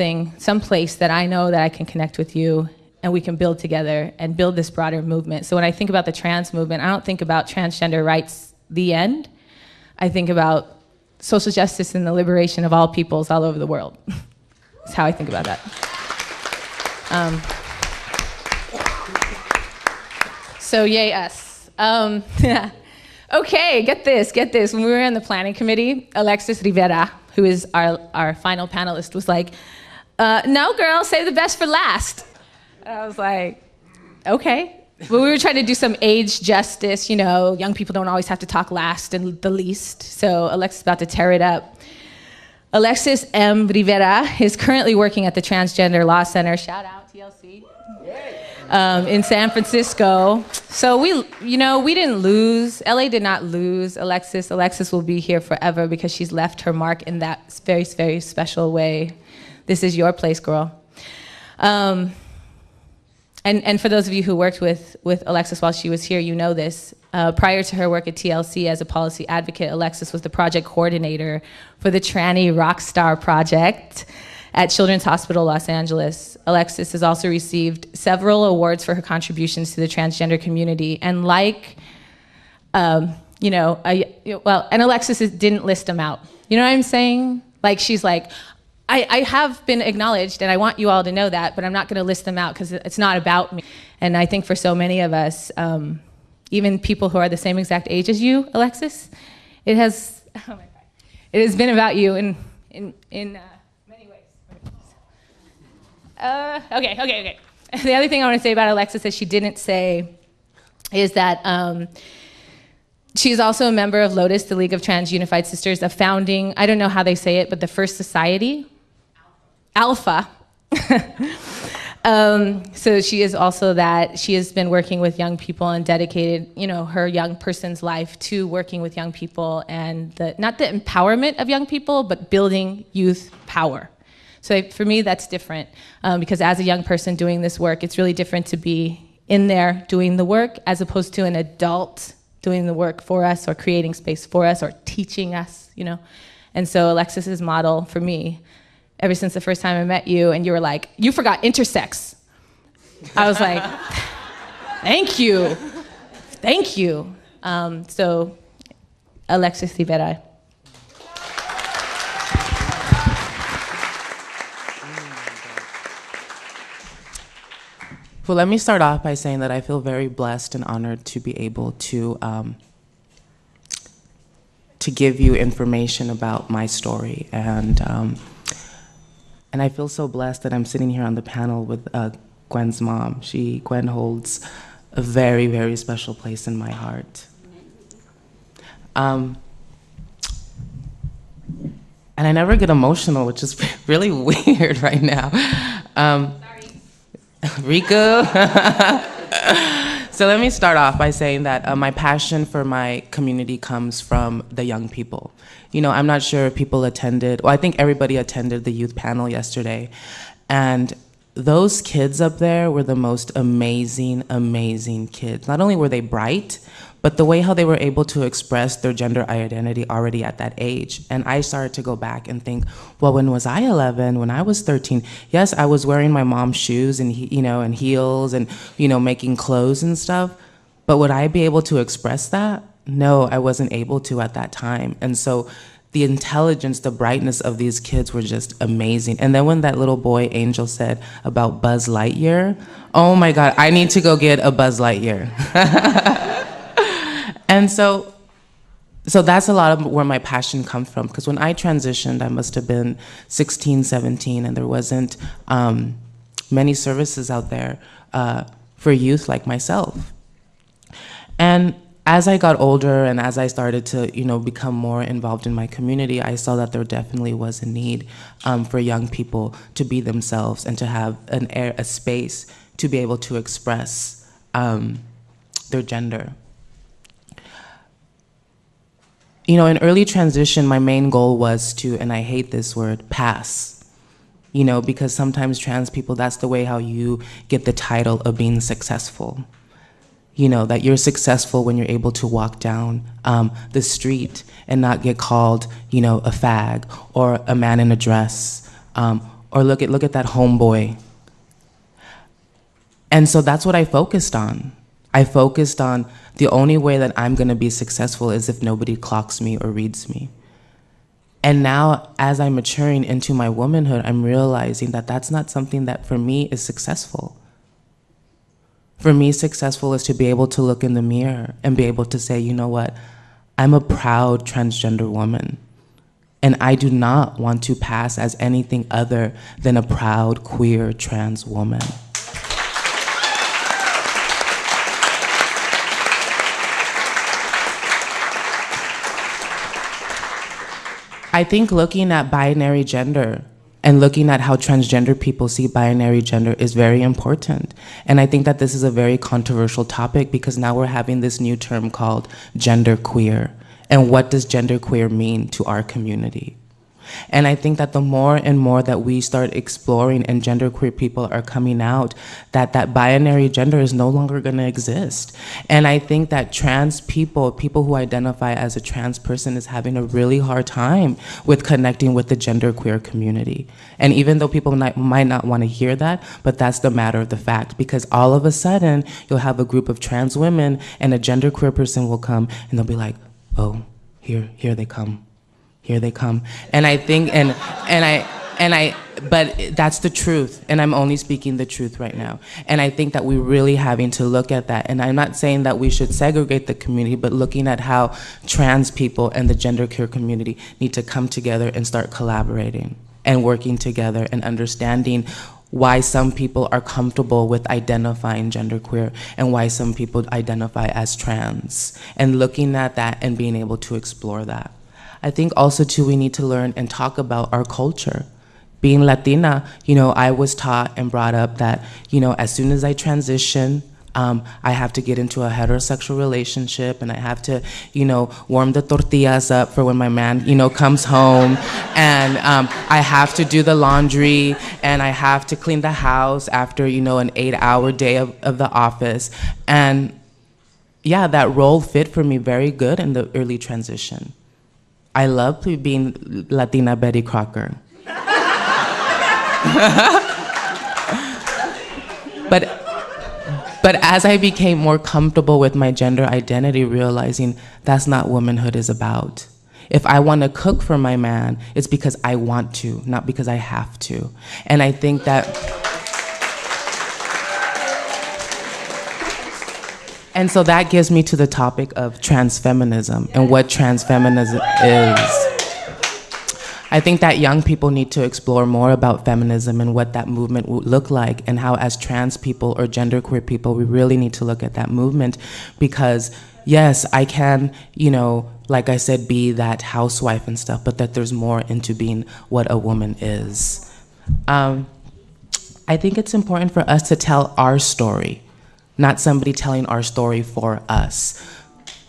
place that I know that I can connect with you, and we can build together and build this broader movement. So when I think about the trans movement, I don't think about transgender rights, the end. I think about social justice and the liberation of all peoples all over the world. That's how I think about that. So yay us. Okay, get this. When we were in the planning committee, Alexis Rivera, who is our final panelist, was like, no, girl, save the best for last. And I was like, okay. But we were trying to do some age justice, you know, young people don't always have to talk last and the least. So Alexis is about to tear it up. Alexis M. Rivera is currently working at the Transgender Law Center, shout out TLC, in San Francisco. So we didn't lose, LA did not lose Alexis. Alexis will be here forever because she's left her mark in that very, very special way. This is your place, girl. And for those of you who worked with Alexis while she was here, you know this. Prior to her work at TLC as a policy advocate, Alexis was the project coordinator for the Tranny Rockstar Project at Children's Hospital Los Angeles. Alexis has also received several awards for her contributions to the transgender community. And and Alexis didn't list them out. You know what I'm saying? Like, she's like, I have been acknowledged, and I want you all to know that, but I'm not going to list them out because it's not about me. And I think for so many of us, even people who are the same exact age as you, Alexis, it has been about you in many ways. Okay. The other thing I want to say about Alexis that she didn't say is that she's also a member of Lotus, the League of Trans Unified Sisters, a founding, I don't know how they say it, but the first society. Alpha. So she is also that. She has been working with young people and dedicated, her young person's life to working with young people and not the empowerment of young people, but building youth power. So for me, that's different because as a young person doing this work, it's really different to be in there doing the work as opposed to an adult doing the work for us or creating space for us or teaching us, And so Alexis's model for me, ever since the first time I met you and you were like, you forgot intersex. I was like, thank you. So Alexis Rivera. Well, let me start off by saying that I feel very blessed and honored to be able to give you information about my story. And I feel so blessed that I'm sitting here on the panel with Gwen's mom. Gwen holds a very, very special place in my heart. And I never get emotional, which is really weird right now. Sorry. Riku. So let me start off by saying that my passion for my community comes from the young people. I'm not sure if people attended, well, I think everybody attended the youth panel yesterday. And those kids up there were the most amazing, amazing kids. Not only were they bright, but the way how they were able to express their gender identity already at that age. And I started to go back and think, well, when was I 11? When I was 13? Yes, I was wearing my mom's shoes and and heels and making clothes and stuff. But would I be able to express that? No, I wasn't able to at that time. And so the intelligence, the brightness of these kids were just amazing. And then when that little boy, Angel, said about Buzz Lightyear, oh my God, I need to go get a Buzz Lightyear. And so that's a lot of where my passion comes from, because when I transitioned, I must have been 16, 17, and there wasn't many services out there for youth like myself. And as I got older and as I started to, become more involved in my community, I saw that there definitely was a need for young people to be themselves and to have a space to be able to express their gender. In early transition, my main goal was to, and I hate this word, pass. Because sometimes trans people, that's the way how you get the title of being successful. That you're successful when you're able to walk down the street and not get called, a fag or a man in a dress, or look at that homeboy. And so that's what I focused on. I focused on the only way that I'm gonna be successful is if nobody clocks me or reads me. And now, as I'm maturing into my womanhood, I'm realizing that that's not something that for me is successful. For me, successful is to be able to look in the mirror and be able to say, you know what, I'm a proud transgender woman. And I do not want to pass as anything other than a proud queer trans woman. I think looking at binary gender and looking at how transgender people see binary gender is very important. And I think that this is a very controversial topic because now we're having this new term called genderqueer. And what does genderqueer mean to our community? And I think that the more and more that we start exploring and genderqueer people are coming out, that binary gender is no longer gonna exist. And I think that trans people who identify as a trans person is having a really hard time with connecting with the genderqueer community. And even though people might not wanna hear that, but that's the matter of the fact, because all of a sudden, you'll have a group of trans women and a genderqueer person will come and they'll be like, oh, here they come. Here they come. And I think, but that's the truth, and I'm only speaking the truth right now. And I think that we're really having to look at that. And I'm not saying that we should segregate the community, but looking at how trans people and the genderqueer community need to come together and start collaborating and working together and understanding why some people are comfortable with identifying genderqueer and why some people identify as trans, and looking at that and being able to explore that. I think also too, we need to learn and talk about our culture. Being Latina, I was taught and brought up that, as soon as I transition, I have to get into a heterosexual relationship and I have to, warm the tortillas up for when my man, comes home, and I have to do the laundry and I have to clean the house after, an 8-hour day of the office. And yeah, that role fit for me very good in the early transition. I love being Latina Betty Crocker. But as I became more comfortable with my gender identity, realizing that's not what womanhood is about. If I want to cook for my man, it's because I want to, not because I have to. And I think that, and so that gives me to the topic of transfeminism and what transfeminism is. I think that young people need to explore more about feminism and what that movement would look like, and how as trans people or genderqueer people, we really need to look at that movement, because yes, I can, like I said, be that housewife and stuff, but that there's more into being what a woman is. I think it's important for us to tell our story, not somebody telling our story for us.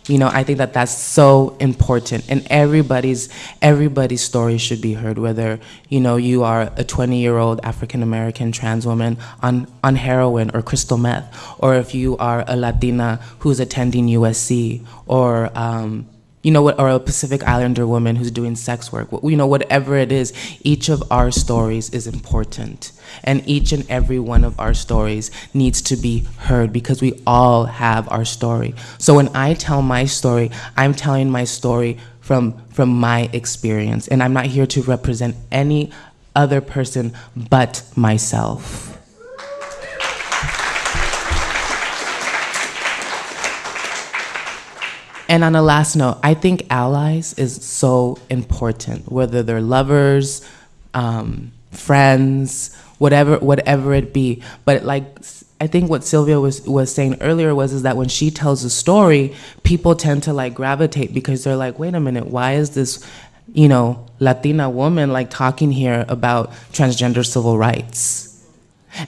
I think that that's so important, and everybody's story should be heard, whether, you are a 20-year-old African-American trans woman on heroin or crystal meth, or if you are a Latina who's attending USC, or, or a Pacific Islander woman who's doing sex work. Whatever it is, each of our stories is important. And each and every one of our stories needs to be heard, because we all have our story. So when I tell my story, I'm telling my story from my experience. And I'm not here to represent any other person but myself. And on a last note, I think allies is so important, whether they're lovers, friends, whatever it be. But I think what Sylvia was saying earlier is that when she tells a story, people tend to gravitate, because they're like, wait a minute, why is this, Latina woman talking here about transgender civil rights?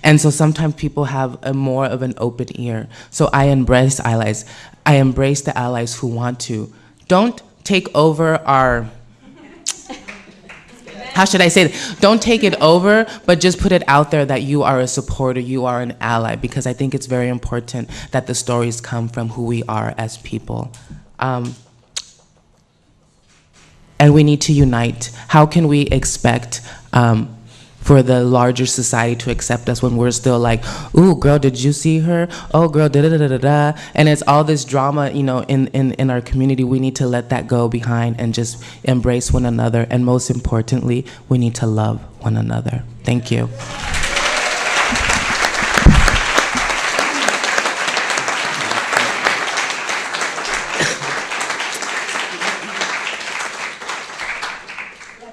And so sometimes people have more of an open ear. So I embrace allies. I embrace the allies who want to. Don't take over our, how should I say it? Don't take it over, but just put it out there that you are a supporter, you are an ally, because I think it's very important that the stories come from who we are as people. And we need to unite. How can we expect for the larger society to accept us when we're still like, ooh, girl, did you see her? Oh, girl, da-da-da-da-da. And it's all this drama, in our community. We need to let that go behind and just embrace one another. And most importantly, we need to love one another. Thank you.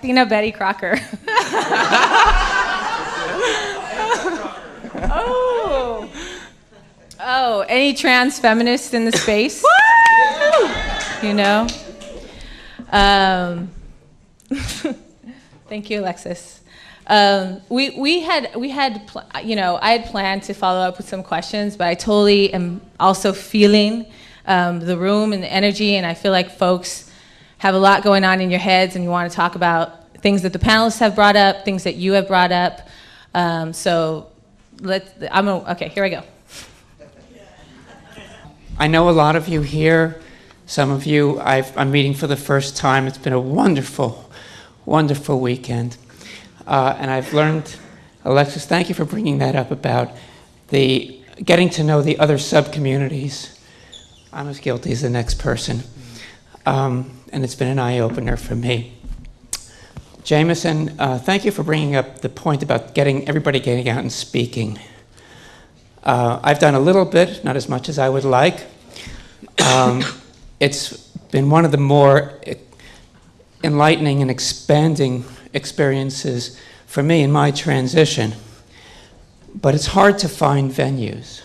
Latina Betty Crocker. Oh, any trans feminists in the space? You know? Thank you, Alexis. I had planned to follow up with some questions, but I totally am also feeling the room and the energy, and I feel like folks have a lot going on in your heads, and you want to talk about things that the panelists have brought up, things that you have brought up. Okay, here I go. I know a lot of you here. Some of you I'm meeting for the first time. It's been a wonderful, wonderful weekend. And I've learned, Alexis, thank you for bringing that up about the getting to know the other sub-communities. I'm as guilty as the next person. And it's been an eye-opener for me. Jameson, thank you for bringing up the point about everybody getting out and speaking. I've done a little bit, not as much as I would like. It's been one of the more enlightening and expanding experiences for me in my transition. But it's hard to find venues.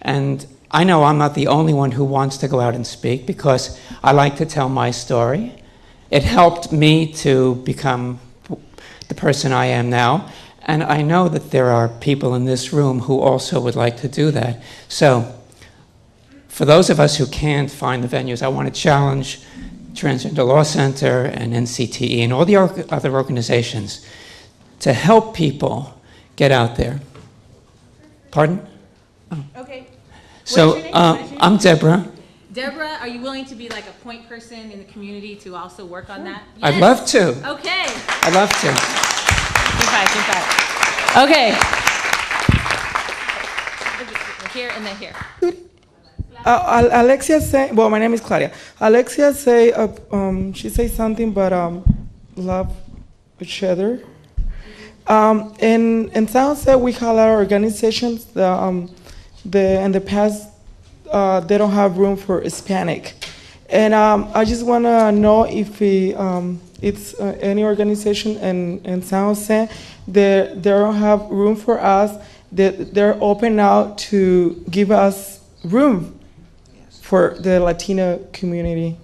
And I know I'm not the only one who wants to go out and speak because I like to tell my story. It helped me to become the person I am now. And I know that there are people in this room who also would like to do that. So for those of us who can't find the venues, I want to challenge Transgender Law Center and NCTE and all the other organizations to help people get out there. Pardon? Oh. Okay. So I'm Deborah. Deborah, are you willing to be like a point person in the community to also work on that? Yes. I'd love to. Okay. I'd love to. Good five. Okay. Here and then here. Alexia say, well, my name is Claudia. Alexia say, she say something about love each other. In San Jose, we have a lot of organizations that in the past, they don't have room for Hispanic. And I just want to know if it's any organization in San Jose that they don't have room for us, that they're open now to give us room for the Latino community.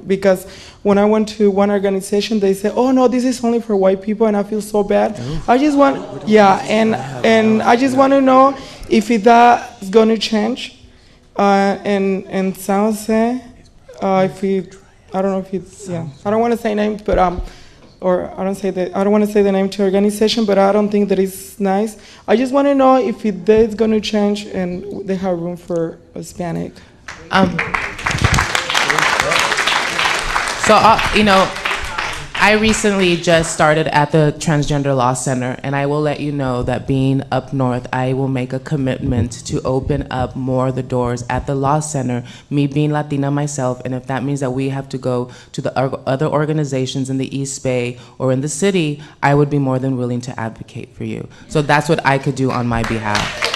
Because when I went to one organization, they said, "Oh no, this is only for white people," and I feel so bad. I just want, yeah, and I just want to know if that's going to change in San Jose. I don't know if it's, yeah, I don't want to say names, but or I don't want to say the name to the organization, but I don't think that it's nice. I just want to know if that's going to change and they have room for Hispanic. So, I recently just started at the Transgender Law Center, and I will let you know that being up north, I will make a commitment to open up more of the doors at the Law Center, me being Latina myself, and if that means that we have to go to the other organizations in the East Bay or in the city, I would be more than willing to advocate for you. So that's what I could do on my behalf.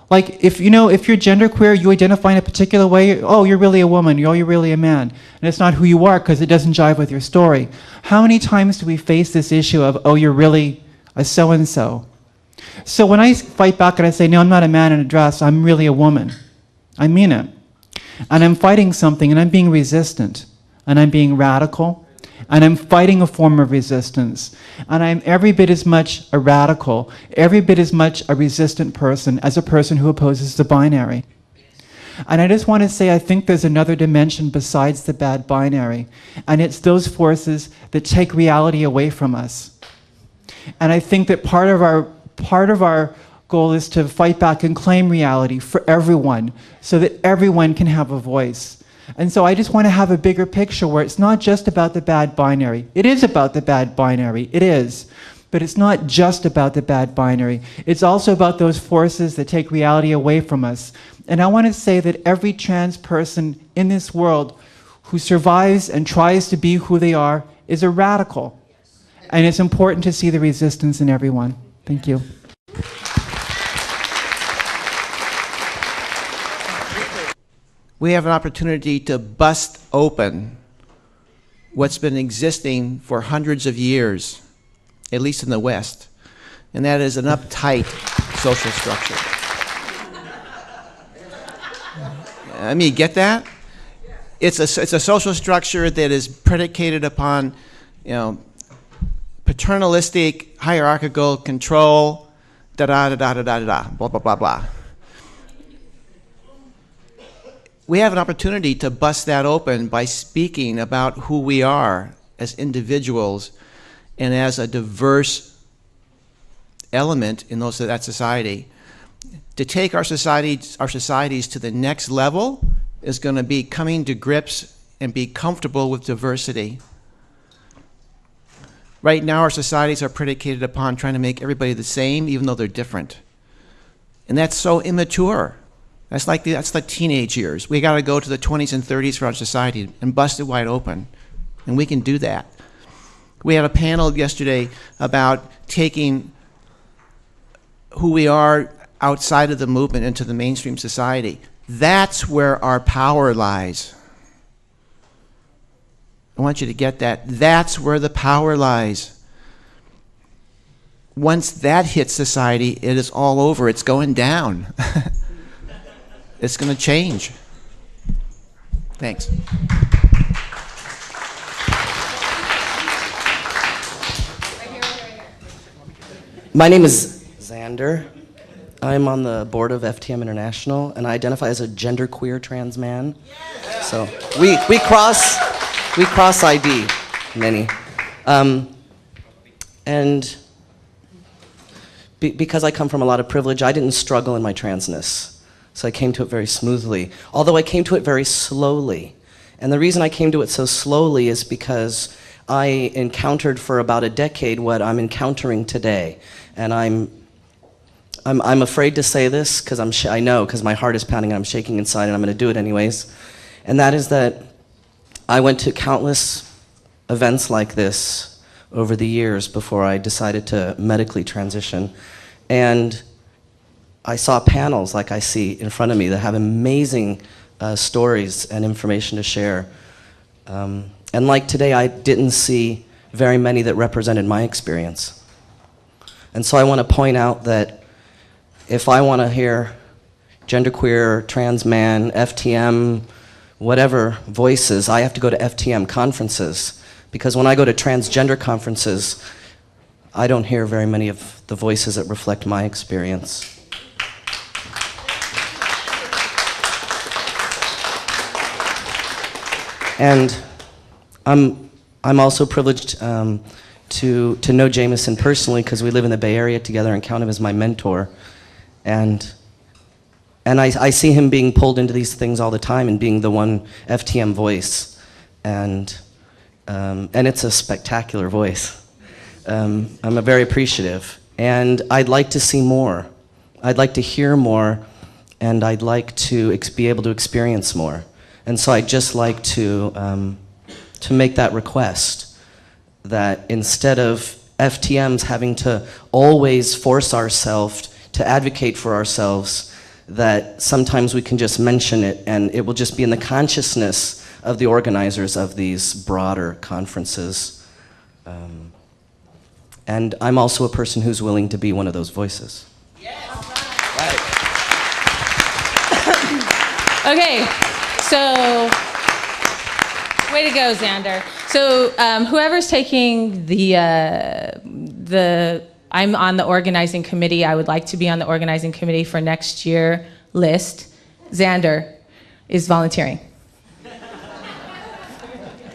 Like, if you're genderqueer, you identify in a particular way, oh, you're really a woman, oh, you're really a man. And it's not who you are because it doesn't jive with your story. How many times do we face this issue of, oh, you're really a so-and-so? So when I fight back and I say, no, I'm not a man in a dress, I'm really a woman. I mean it. And I'm fighting something, and I'm being resistant, and I'm being radical, and I'm fighting a form of resistance. And I'm every bit as much a radical, every bit as much a resistant person as a person who opposes the binary. And I just want to say, I think there's another dimension besides the bad binary, and it's those forces that take reality away from us. And I think that part of our goal is to fight back and claim reality for everyone, so that everyone can have a voice. And so I just want to have a bigger picture where it's not just about the bad binary. It is about the bad binary, it is. But it's not just about the bad binary. It's also about those forces that take reality away from us. And I want to say that every trans person in this world who survives and tries to be who they are is a radical. And it's important to see the resistance in everyone. Thank you. We have an opportunity to bust open what's been existing for hundreds of years, at least in the West, and that is an uptight social structure. I mean, get that? It's a social structure that is predicated upon, paternalistic, hierarchical control, blah, blah, blah, blah. We have an opportunity to bust that open by speaking about who we are as individuals and as a diverse element in that society. To take our societies to the next level is going to be coming to grips and be comfortable with diversity. Right now, our societies are predicated upon trying to make everybody the same, even though they're different. And that's so immature. That's like teenage years. We got to go to the 20s and 30s for our society and bust it wide open. And we can do that. We had a panel yesterday about taking who we are outside of the movement into the mainstream society. That's where our power lies. I want you to get that. That's where the power lies. Once that hits society, it is all over. It's going down. It's going to change. Thanks. My name is Xander. I'm on the board of FTM International, and I identify as a genderqueer trans man. So we cross ID many, and because I come from a lot of privilege, I didn't struggle in my transness. So I came to it very smoothly, although I came to it very slowly. And the reason I came to it so slowly is because I encountered for about a decade what I'm encountering today. And I'm afraid to say this because I know because my heart is pounding and I'm shaking inside, and I'm going to do it anyways. And that is that I went to countless events like this over the years before I decided to medically transition. And I saw panels like I see in front of me that have amazing stories and information to share. And like today, I didn't see very many that represented my experience. And so I want to point out that if I want to hear genderqueer, trans man, FTM, whatever voices, I have to go to FTM conferences. Because when I go to transgender conferences, I don't hear very many of the voices that reflect my experience. And I'm also privileged to know Jameson personally because we live in the Bay Area together and count him as my mentor. And I see him being pulled into these things all the time and being the one FTM voice. And it's a spectacular voice. I'm very appreciative. And I'd like to see more. I'd like to hear more, and I'd like to be able to experience more. And so I'd just like to make that request, that instead of FTMs having to always force ourselves to advocate for ourselves, that sometimes we can just mention it and it will just be in the consciousness of the organizers of these broader conferences. And I'm also a person who's willing to be one of those voices. Right. Okay. So, way to go, Xander. So, whoever's taking I'm on the organizing committee. I would like to be on the organizing committee for next year list. Xander is volunteering.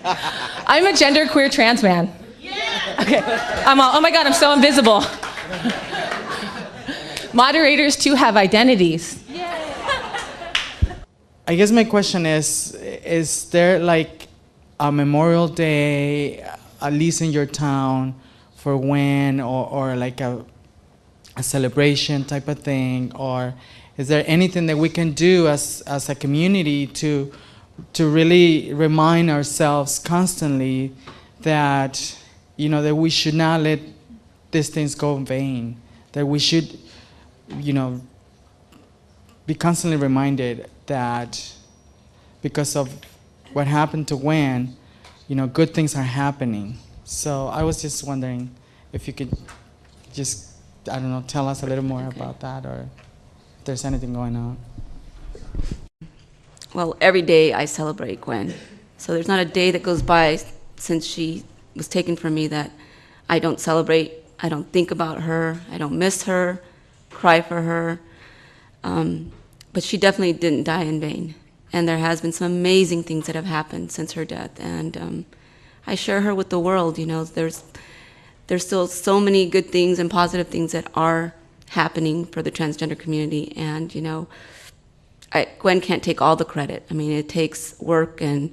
I'm a genderqueer trans man. Okay. Oh my God, I'm so invisible. Moderators too have identities. I guess my question is there like a Memorial Day, at least in your town, for when, or like a celebration type of thing, or is there anything that we can do as a community to really remind ourselves constantly that, that we should not let these things go in vain, that we should, be constantly reminded that because of what happened to Gwen, good things are happening. So I was just wondering if you could just, I don't know, tell us a little more about that, or if there's anything going on. Well, every day I celebrate Gwen. So there's not a day that goes by since she was taken from me that I don't celebrate. I don't think about her. I don't miss her, cry for her. But she definitely didn't die in vain. And there has been some amazing things that have happened since her death. And I share her with the world. There's still so many good things and positive things that are happening for the transgender community. And, Gwen can't take all the credit. I mean, it takes work, and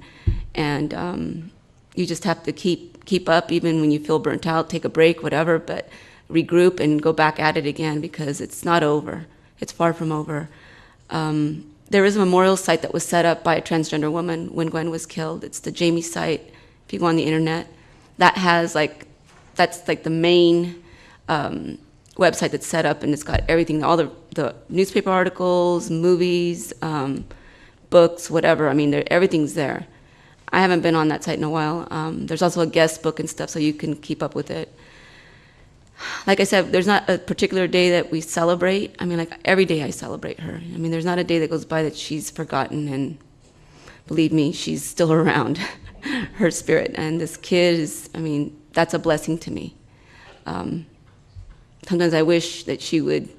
you just have to keep up, even when you feel burnt out, take a break, whatever, but regroup and go back at it again, because it's not over. It's far from over. There is a memorial site that was set up by a transgender woman when Gwen was killed. It's the Jamie site, if you go on the internet. That's the main website that's set up, and it's got everything, all the newspaper articles, movies, books, whatever. I mean, everything's there. I haven't been on that site in a while. There's also a guest book and stuff, so you can keep up with it. Like I said, there's not a particular day that we celebrate. I mean, like every day I celebrate her. I mean, there's not a day that goes by that she's forgotten, and believe me, she's still around, her spirit. And this kid is, I mean, that's a blessing to me. Sometimes I wish that she would,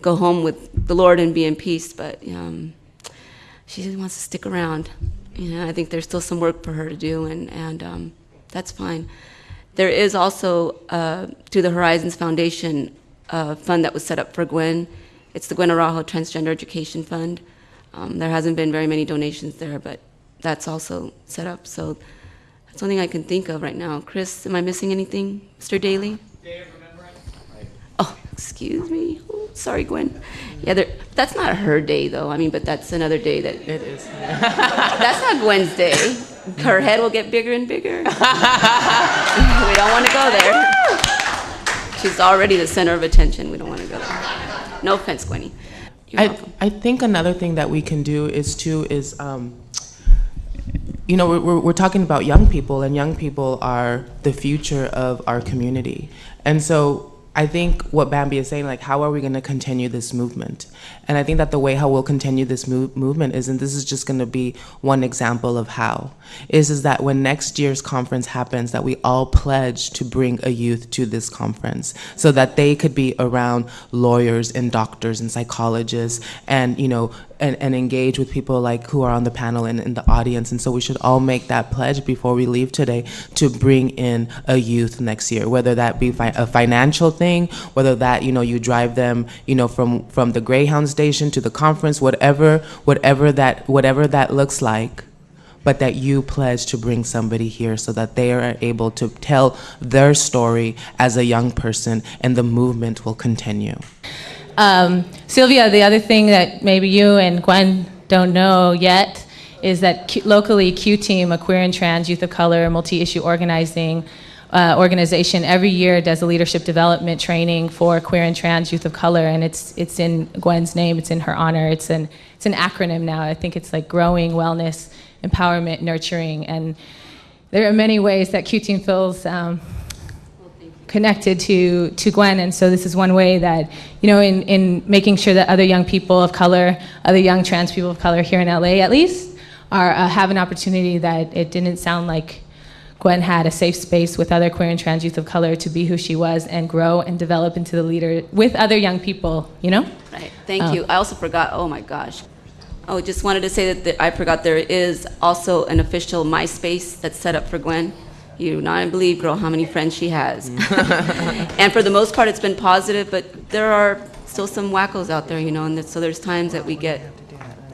go home with the Lord and be in peace, but she just wants to stick around. I think there's still some work for her to do, and that's fine. There is also, through the Horizons Foundation, a fund that was set up for Gwen. It's the Gwen Araujo Transgender Education Fund. There hasn't been very many donations there, but that's also set up. So that's the only thing I can think of right now. Chris, am I missing anything? Mr. Daly? Day of Remembrance. Oh, excuse me. Oh, sorry, Gwen. Yeah, that's not her day, though. I mean, but that's another day that... It is. That's not Gwen's day. Her head will get bigger and bigger. We don't want to go there. She's already the center of attention. We don't want to go there. No offense, Gwenny. I think another thing that we can do is we're talking about young people, and young people are the future of our community. And so I think what Bambi is saying, like, how are we going to continue this movement? And I think that the way how we'll continue this movement is, and this is just going to be one example of how, is that when next year's conference happens, that we all pledge to bring a youth to this conference so that they could be around lawyers and doctors and psychologists and, and engage with people like who are on the panel and in the audience. And so we should all make that pledge before we leave today to bring in a youth next year, whether that be a financial thing, whether that, you drive them, from the Greyhound station to the conference, whatever that looks like, but that you pledge to bring somebody here so that they are able to tell their story as a young person, and the movement will continue. Sylvia, the other thing that maybe you and Gwen don't know yet is that locally Q-Team, a queer and trans youth of color multi-issue organization, every year does a leadership development training for queer and trans youth of color, and it's in Gwen's name, it's in her honor. It's an acronym now. I think it's like growing, wellness, empowerment, nurturing, and there are many ways that Q-Team feels connected to Gwen, and so this is one way that, in making sure that other young people of color, other young trans people of color here in LA at least, have an opportunity that it didn't sound like Gwen had a safe space with other queer and trans youth of color to be who she was and grow and develop into the leader with other young people, Right, thank you. I also forgot, oh my gosh. Oh, just wanted to say that I forgot there is also an official MySpace that's set up for Gwen. You do not believe, girl, how many friends she has. And for the most part, it's been positive, but there are still some wackos out there, and so there's times that we get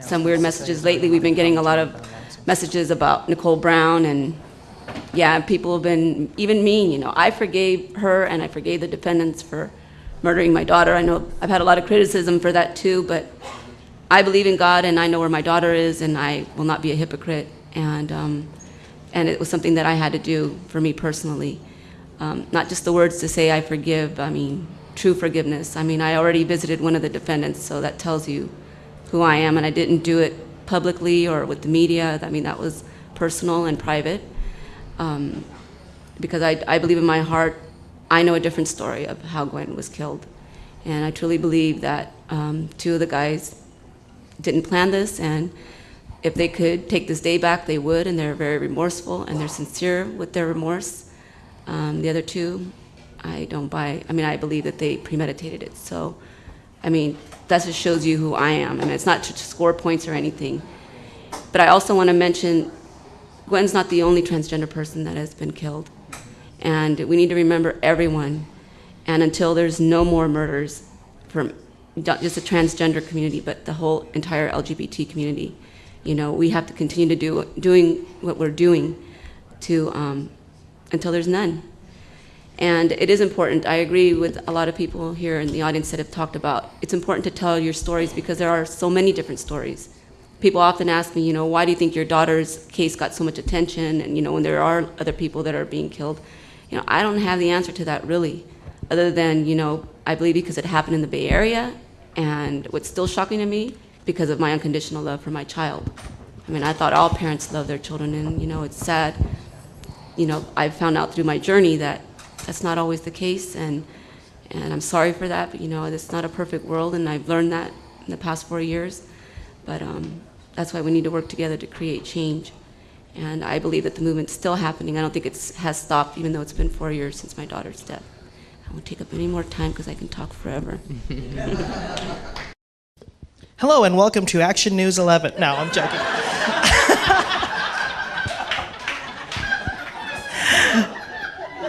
some weird messages. Lately, we've been getting a lot of messages about Nicole Brown, and yeah, people have been even mean, I forgave her, and I forgave the defendants for murdering my daughter. I know I've had a lot of criticism for that too, but I believe in God, and I know where my daughter is, and I will not be a hypocrite. And it was something that I had to do for me personally. Not just the words to say I forgive, I mean, true forgiveness. I mean, I already visited one of the defendants, so that tells you who I am, and I didn't do it publicly or with the media. I mean, that was personal and private. Because I believe in my heart, I know a different story of how Gwen was killed. And I truly believe that two of the guys didn't plan this, and if they could take this day back, they would, and they're very remorseful, and they're sincere with their remorse. The other two, I don't buy. I mean, I believe that they premeditated it. So, I mean, that just shows you who I am. I mean, it's not to score points or anything. But I also want to mention, Gwen's not the only transgender person that has been killed. And we need to remember everyone. And until there's no more murders from not just the transgender community, but the whole entire LGBT community, you know, we have to continue to doing what we're doing to until there's none. And it is important. I agree with a lot of people here in the audience that have talked about it's important to tell your stories because there are so many different stories. People often ask me, you know, why do you think your daughter's case got so much attention? And, you know, when there are other people that are being killed, you know, I don't have the answer to that really, other than, you know, I believe because it happened in the Bay Area, and what's still shocking to me, because of my unconditional love for my child. I mean, I thought all parents love their children, and, you know, it's sad. You know, I've found out through my journey that that's not always the case, and I'm sorry for that, but, you know, it's not a perfect world, and I've learned that in the past 4 years. But that's why we need to work together to create change. And I believe that the movement's still happening. I don't think it has stopped, even though it's been 4 years since my daughter's death. I won't take up any more time because I can talk forever. Hello and welcome to Action News 11. No, I'm joking.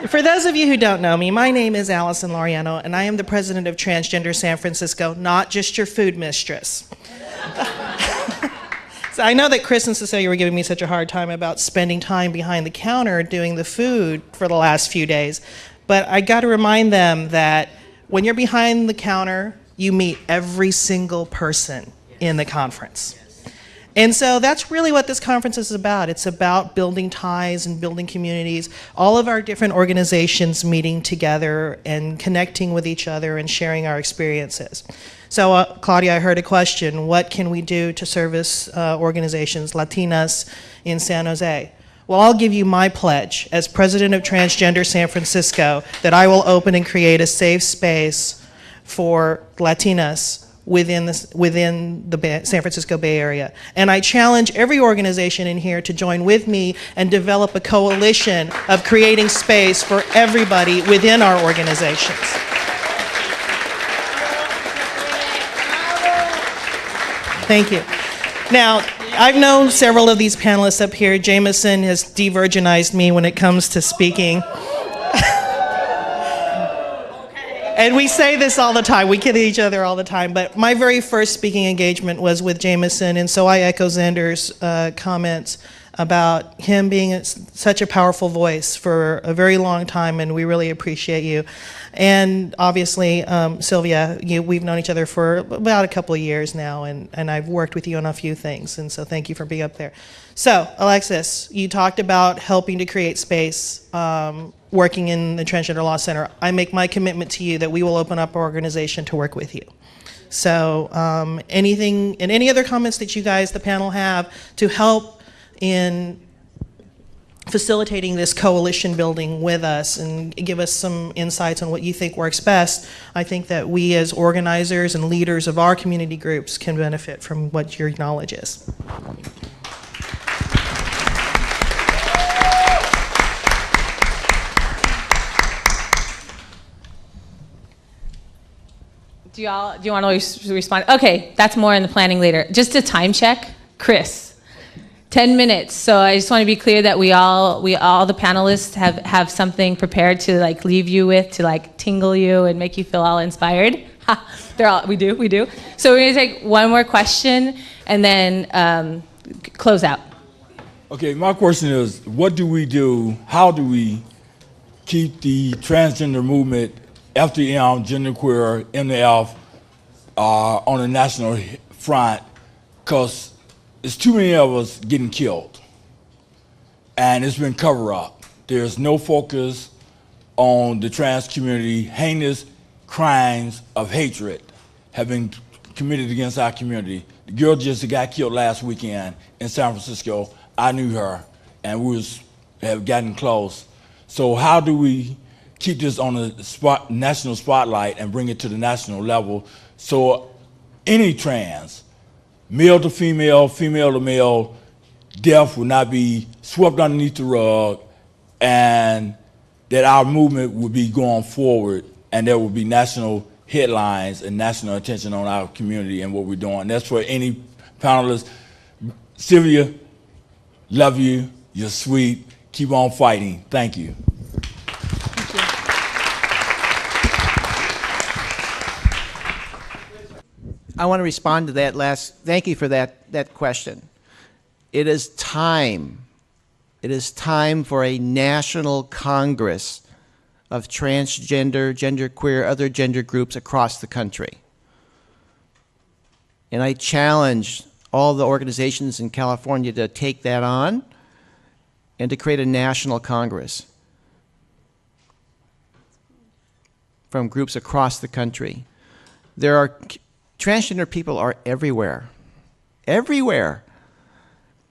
For those of you who don't know me, my name is Allison Laureano, and I am the president of Transgender San Francisco, not just your food mistress. So I know that Chris and Cecilia were giving me such a hard time about spending time behind the counter doing the food for the last few days, but I got to remind them that when you're behind the counter, you meet every single person in the conference. And so that's really what this conference is about. It's about building ties and building communities, all of our different organizations meeting together and connecting with each other and sharing our experiences. So Claudia, I heard a question, what can we do to service organizations, Latinas in San Jose? Well, I'll give you my pledge as president of Transgender San Francisco that I will open and create a safe space for Latinas within the San Francisco Bay Area. And I challenge every organization in here to join with me and develop a coalition of creating space for everybody within our organizations. Thank you. Now, I've known several of these panelists up here. Jameson has de-virginized me when it comes to speaking. And we say this all the time. We kid each other all the time. But my very first speaking engagement was with Jameson, and so I echo Xander's comments about him being such a powerful voice for a very long time, and we really appreciate you. And obviously, Sylvia, we've known each other for about a couple of years now, and I've worked with you on a few things, and so thank you for being up there. So, Alexis, you talked about helping to create space, working in the Transgender Law Center. I make my commitment to you that we will open up our organization to work with you. So, anything, and any other comments that you guys, the panel, have to help in facilitating this coalition building with us and give us some insights on what you think works best, I think that we as organizers and leaders of our community groups can benefit from what your knowledge is. Do you want to respond? Okay, that's more in the planning later. Just a time check, Chris. 10 minutes. So I just want to be clear that we all the panelists have something prepared to like leave you with, to like tingle you and make you feel all inspired. We do. So we're going to take one more question and then close out. Okay, my question is, what do we do, how do we keep the transgender movement, FDM, genderqueer, MNF, on a national front? Because there's too many of us getting killed, and it's been covered up. There's no focus on the trans community. Heinous crimes of hatred have been committed against our community. The girl just got killed last weekend in San Francisco. I knew her, and we have gotten close. So how do we keep this on the national spotlight and bring it to the national level so any trans, male to female, female to male, death will not be swept underneath the rug, and that our movement will be going forward, and there will be national headlines and national attention on our community and what we're doing. That's for any panelists. Sylvia, love you. You're sweet. Keep on fighting. Thank you. I want to respond to that thank you for that question. It is time. It is time for a national congress of transgender, genderqueer, other gender groups across the country. And I challenge all the organizations in California to take that on and to create a national congress from groups across the country. Transgender people are everywhere. Everywhere.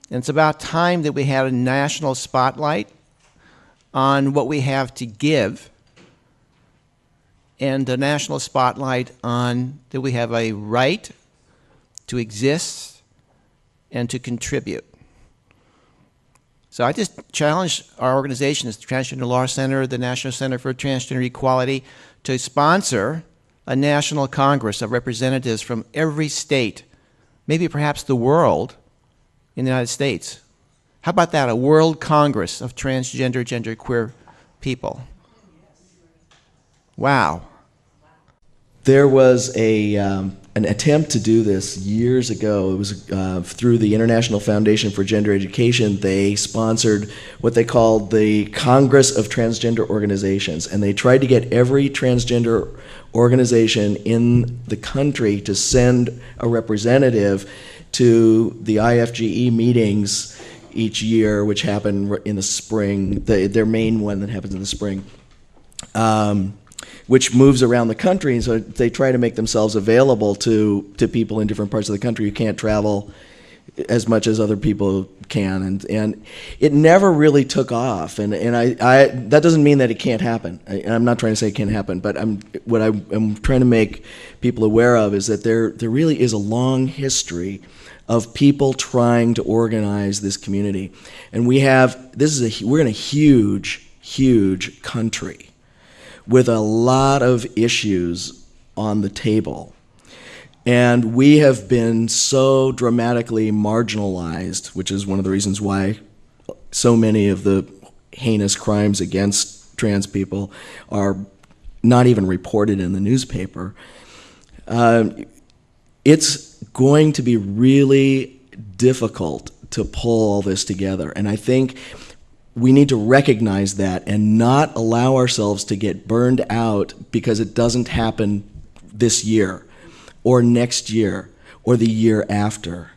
And it's about time that we had a national spotlight on what we have to give, and a national spotlight on that we have a right to exist and to contribute. So I just challenge our organizations, the Transgender Law Center, the National Center for Transgender Equality, to sponsor a national congress of representatives from every state, maybe perhaps the world, in the United States. How about that, a world congress of transgender, genderqueer people? Wow. There was an attempt to do this years ago. It was through the International Foundation for Gender Education. They sponsored what they called the Congress of Transgender Organizations, and they tried to get every transgender organization in the country to send a representative to the IFGE meetings each year, which happen in the spring, their main one that happens in the spring, which moves around the country. And so they try to make themselves available to people in different parts of the country who can't travel as much as other people can. And it never really took off. And I that doesn't mean that it can't happen. I'm not trying to say it can't happen, but what I'm trying to make people aware of is that there really is a long history of people trying to organize this community. And we're in a huge, huge country with a lot of issues on the table. And we have been so dramatically marginalized, which is one of the reasons why so many of the heinous crimes against trans people are not even reported in the newspaper. It's going to be really difficult to pull all this together. And I think we need to recognize that and not allow ourselves to get burned out because it doesn't happen this year or next year or the year after.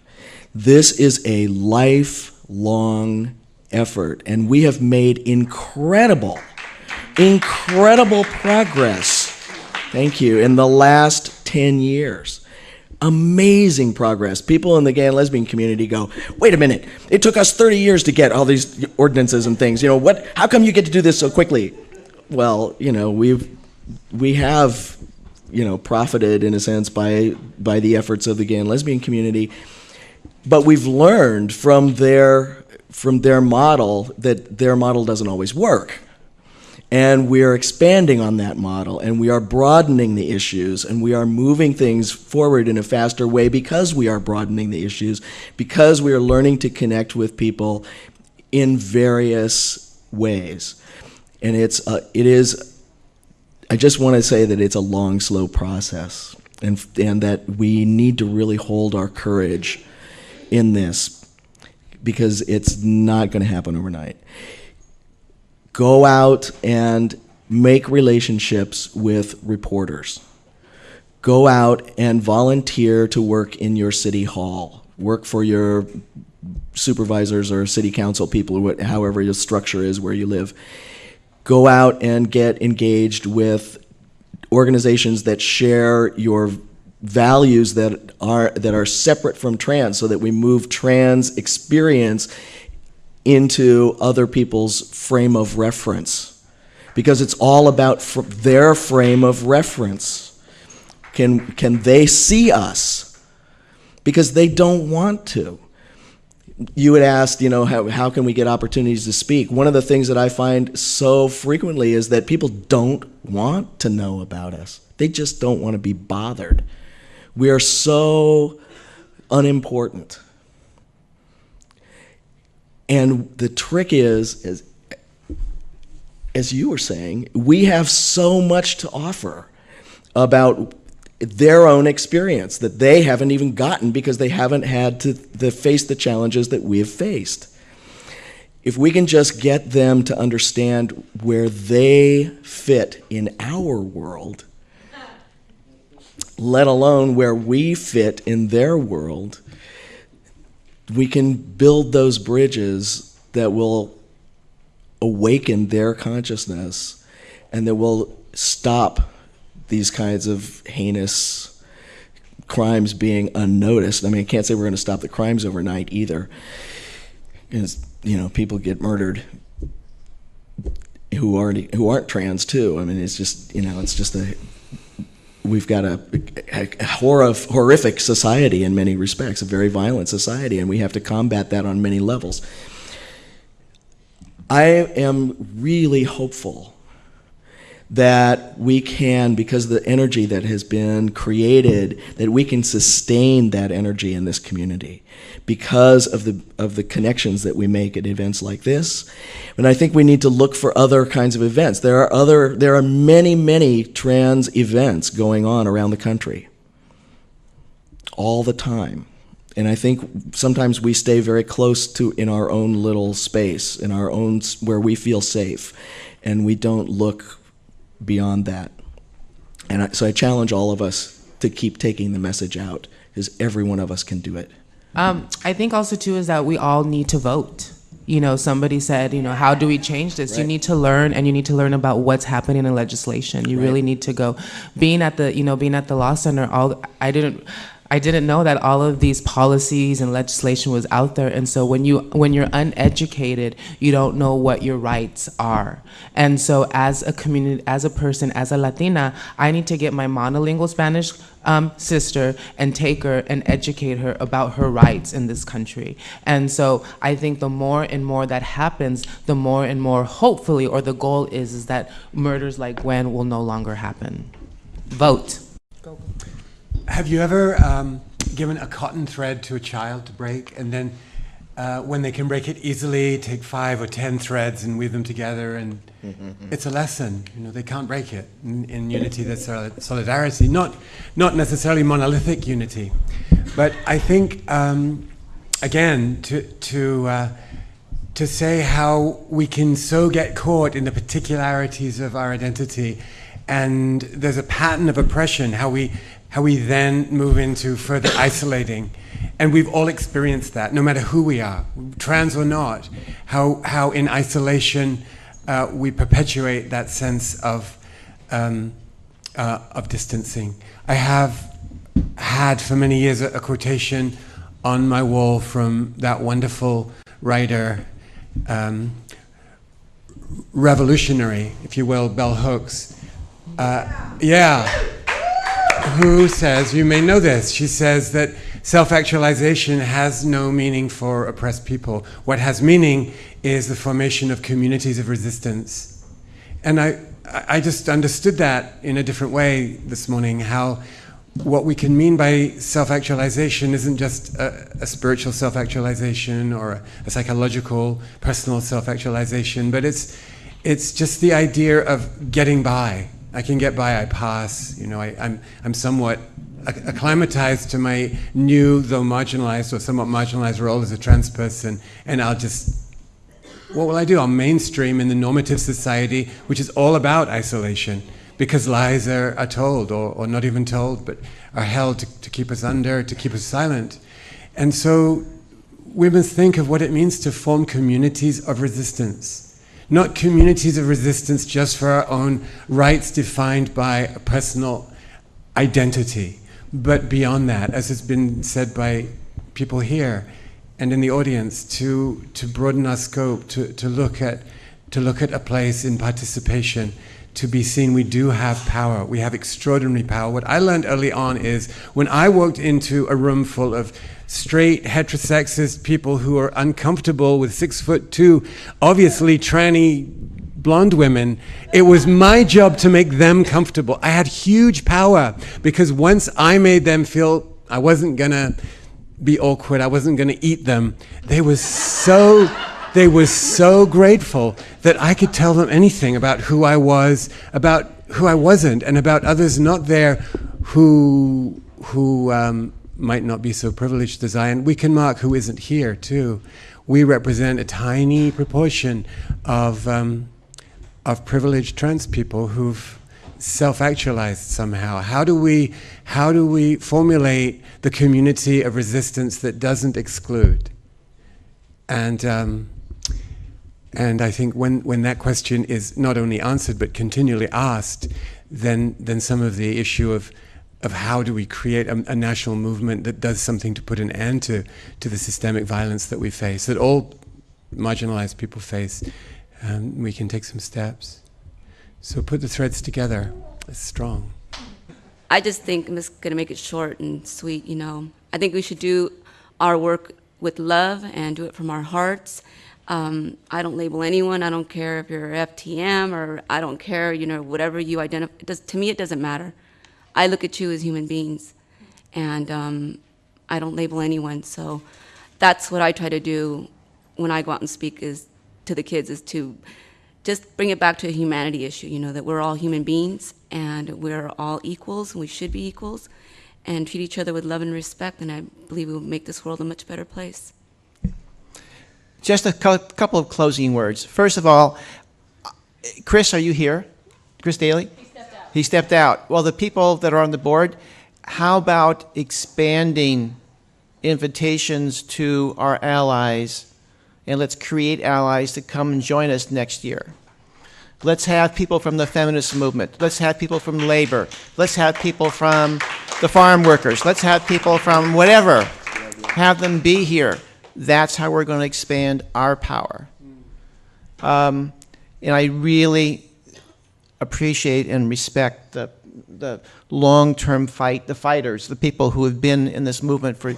This is a lifelong effort, and we have made incredible progress, thank you, in the last 10 years. Amazing progress. People in the gay and lesbian community go, wait a minute, it took us 30 years to get all these ordinances and things. How come you get to do this so quickly? Well, we have, profited in a sense by the efforts of the gay and lesbian community, but we've learned from their model that their model doesn't always work. And we are expanding on that model, and we are broadening the issues, and we are moving things forward in a faster way because we are broadening the issues, because we are learning to connect with people in various ways. And I just want to say that it's a long, slow process, and that we need to really hold our courage in this because it's not going to happen overnight. Go out and make relationships with reporters. Go out and volunteer to work in your city hall. Work for your supervisors or city council people, or however your structure is where you live. Go out and get engaged with organizations that share your values that are separate from trans, so that we move trans experience into other people's frame of reference, because it's all about their frame of reference. Can they see us? Because they don't want to. You had asked, how can we get opportunities to speak? One of the things that I find so frequently is that people don't want to know about us. They just don't want to be bothered. We are so unimportant. And the trick is, as you were saying, we have so much to offer about their own experience that they haven't even gotten because they haven't had to face the challenges that we have faced. If we can just get them to understand where they fit in our world, let alone where we fit in their world, we can build those bridges that will awaken their consciousness and that will stop these kinds of heinous crimes being unnoticed. I mean, I can't say we're going to stop the crimes overnight either. Because, people get murdered who aren't trans too. I mean, it's just, we've got a horrific society in many respects, a very violent society, and we have to combat that on many levels. I am really hopeful that we can, because of the energy that has been created, that we can sustain that energy in this community because of the connections that we make at events like this. And I think we need to look for other kinds of events. There are many trans events going on around the country all the time. And I think sometimes we stay very close to in our own little space, in our own, where we feel safe, and we don't look beyond that. And so I challenge all of us to keep taking the message out, because every one of us can do it. I think also too is that we all need to vote. Somebody said, how do we change this? Right. You need to learn, and you need to learn about what's happening in legislation. You really need to go. Being at the law center, I didn't know that all of these policies and legislation was out there. And so when you're uneducated, you don't know what your rights are. And so as a community, as a person, as a Latina, I need to get my monolingual Spanish sister and take her and educate her about her rights in this country. And so I think the more and more that happens, the more and more, hopefully, or the goal is that murders like Gwen will no longer happen. Vote. Go. Have you ever given a cotton thread to a child to break, and then when they can break it easily, take 5 or 10 threads and weave them together, and it's a lesson. They can't break it in unity. That's solidarity, not necessarily monolithic unity, but I think again to say how we can so get caught in the particularities of our identity, and there's a pattern of oppression, how we then move into further isolating. And we've all experienced that, no matter who we are, trans or not, how in isolation we perpetuate that sense of distancing. I have had for many years a quotation on my wall from that wonderful writer, revolutionary, if you will, Bell Hooks. Who says, you may know this, she says that self-actualization has no meaning for oppressed people. What has meaning is the formation of communities of resistance. And I just understood that in a different way this morning, how what we can mean by self-actualization isn't just a spiritual self-actualization or a psychological, personal self-actualization, but it's just the idea of getting by. I can get by, I pass, I'm somewhat acclimatized to my new, though marginalized or somewhat marginalized role as a trans person, and what will I do? I'll mainstream in the normative society, which is all about isolation, because lies are told, or not even told, but are held to keep us under, to keep us silent. And so we must think of what it means to form communities of resistance. Not communities of resistance just for our own rights defined by a personal identity, But beyond that, as has been said by people here and in the audience, to broaden our scope, to look at a place in participation, to be seen we do have power. We have extraordinary power. What I learned early on is when I walked into a room full of straight, heterosexist people who are uncomfortable with 6'2", obviously tranny blonde women, it was my job to make them comfortable. I had huge power because once I made them feel I wasn't gonna be awkward, I wasn't gonna eat them, they were so grateful that I could tell them anything about who I was, about who I wasn't, and about others not there who might not be so privileged as I. And we can mark who isn't here too. We represent a tiny proportion of privileged trans people who've self-actualized somehow. How do we formulate the community of resistance that doesn't exclude? And I think when that question is not only answered but continually asked, then some of the issue of how do we create a national movement that does something to put an end to the systemic violence that we face, that all marginalized people face, we can take some steps. So put the threads together. It's strong. I just think, I'm just going to make it short and sweet, you know. I think we should do our work with love and do it from our hearts. I don't label anyone. I don't care if you're FTM or I don't care, you know, whatever you identify. To me, it doesn't matter. I look at you as human beings, and I don't label anyone. So that's what I try to do when I go out and speak is to the kids, is to just bring it back to a humanity issue, you know, that we're all human beings and we're all equals and we should be equals and treat each other with love and respect, and I believe we will make this world a much better place. Just a couple of closing words. First of all, Chris, are you here? Chris Daly? He stepped out. He stepped out. Well, the people that are on the board, how about expanding invitations to our allies, and let's create allies to come and join us next year. Let's have people from the feminist movement. Let's have people from labor. Let's have people from the farm workers. Let's have people from whatever. Have them be here. That's how we're going to expand our power. And I really appreciate and respect the long-term fight, the fighters, the people who have been in this movement for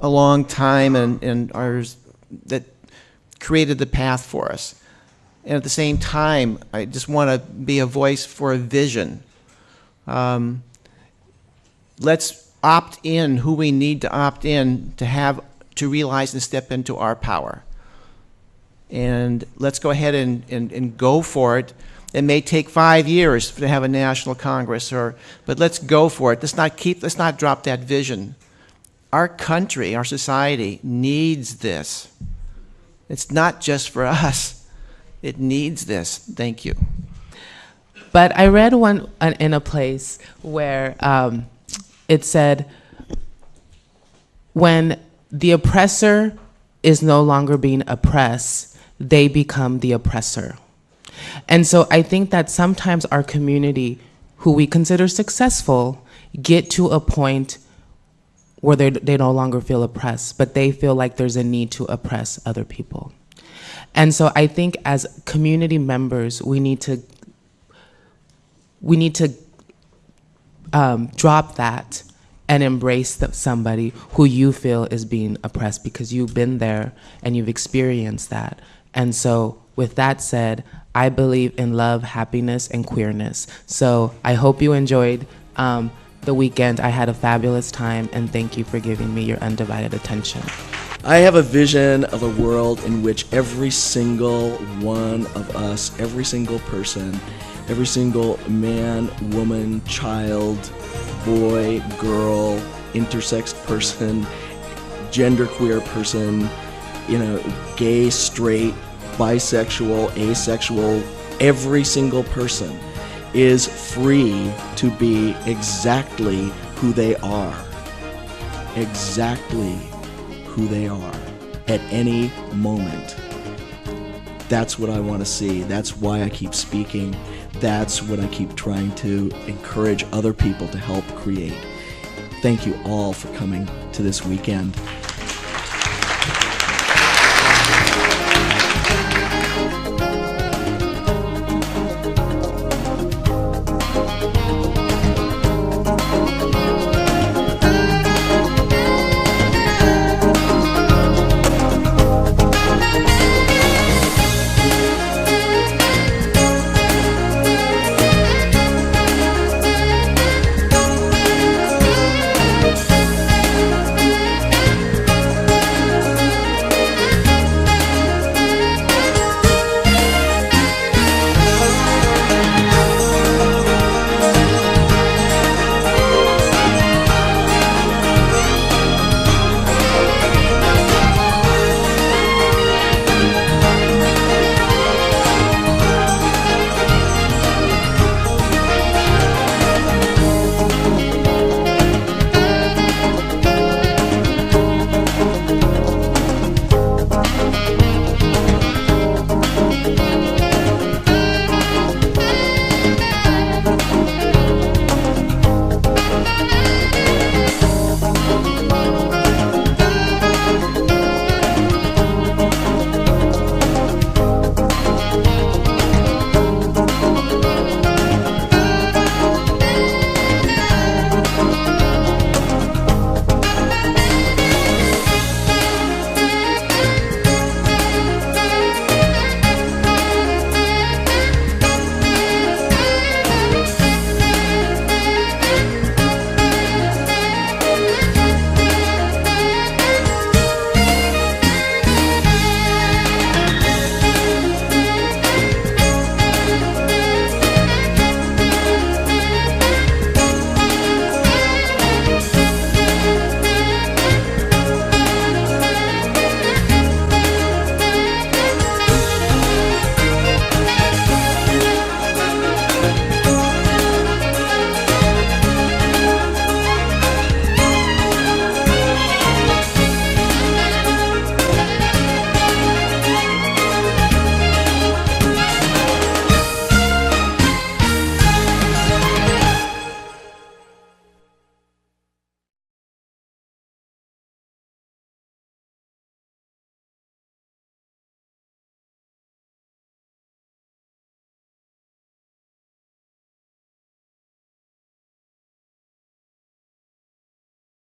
a long time and that created the path for us. And at the same time, I just want to be a voice for a vision. Let's opt in who we need to opt in to realize and step into our power. And let's go ahead and go for it. It may take 5 years to have a national Congress, but let's go for it. Let's not drop that vision. Our country, our society needs this. It's not just for us. It needs this. Thank you. But I read one in a place where it said, when the oppressor is no longer being oppressed, they become the oppressor. And so I think that sometimes our community, who we consider successful, get to a point where they no longer feel oppressed, but they feel like there's a need to oppress other people. And so I think as community members, we need to drop that and embrace somebody who you feel is being oppressed, because you've been there and you've experienced that. And so with that said, I believe in love, happiness, and queerness. So I hope you enjoyed the weekend. I had a fabulous time, and thank you for giving me your undivided attention. I have a vision of a world in which every single one of us, every single person, every single man, woman, child, boy, girl, intersex person, genderqueer person, you know, gay, straight, bisexual, asexual, every single person is free to be exactly who they are. Exactly who they are at any moment. That's what I want to see. That's why I keep speaking. That's what I keep trying to encourage other people to help create. thank you all for coming to this weekend.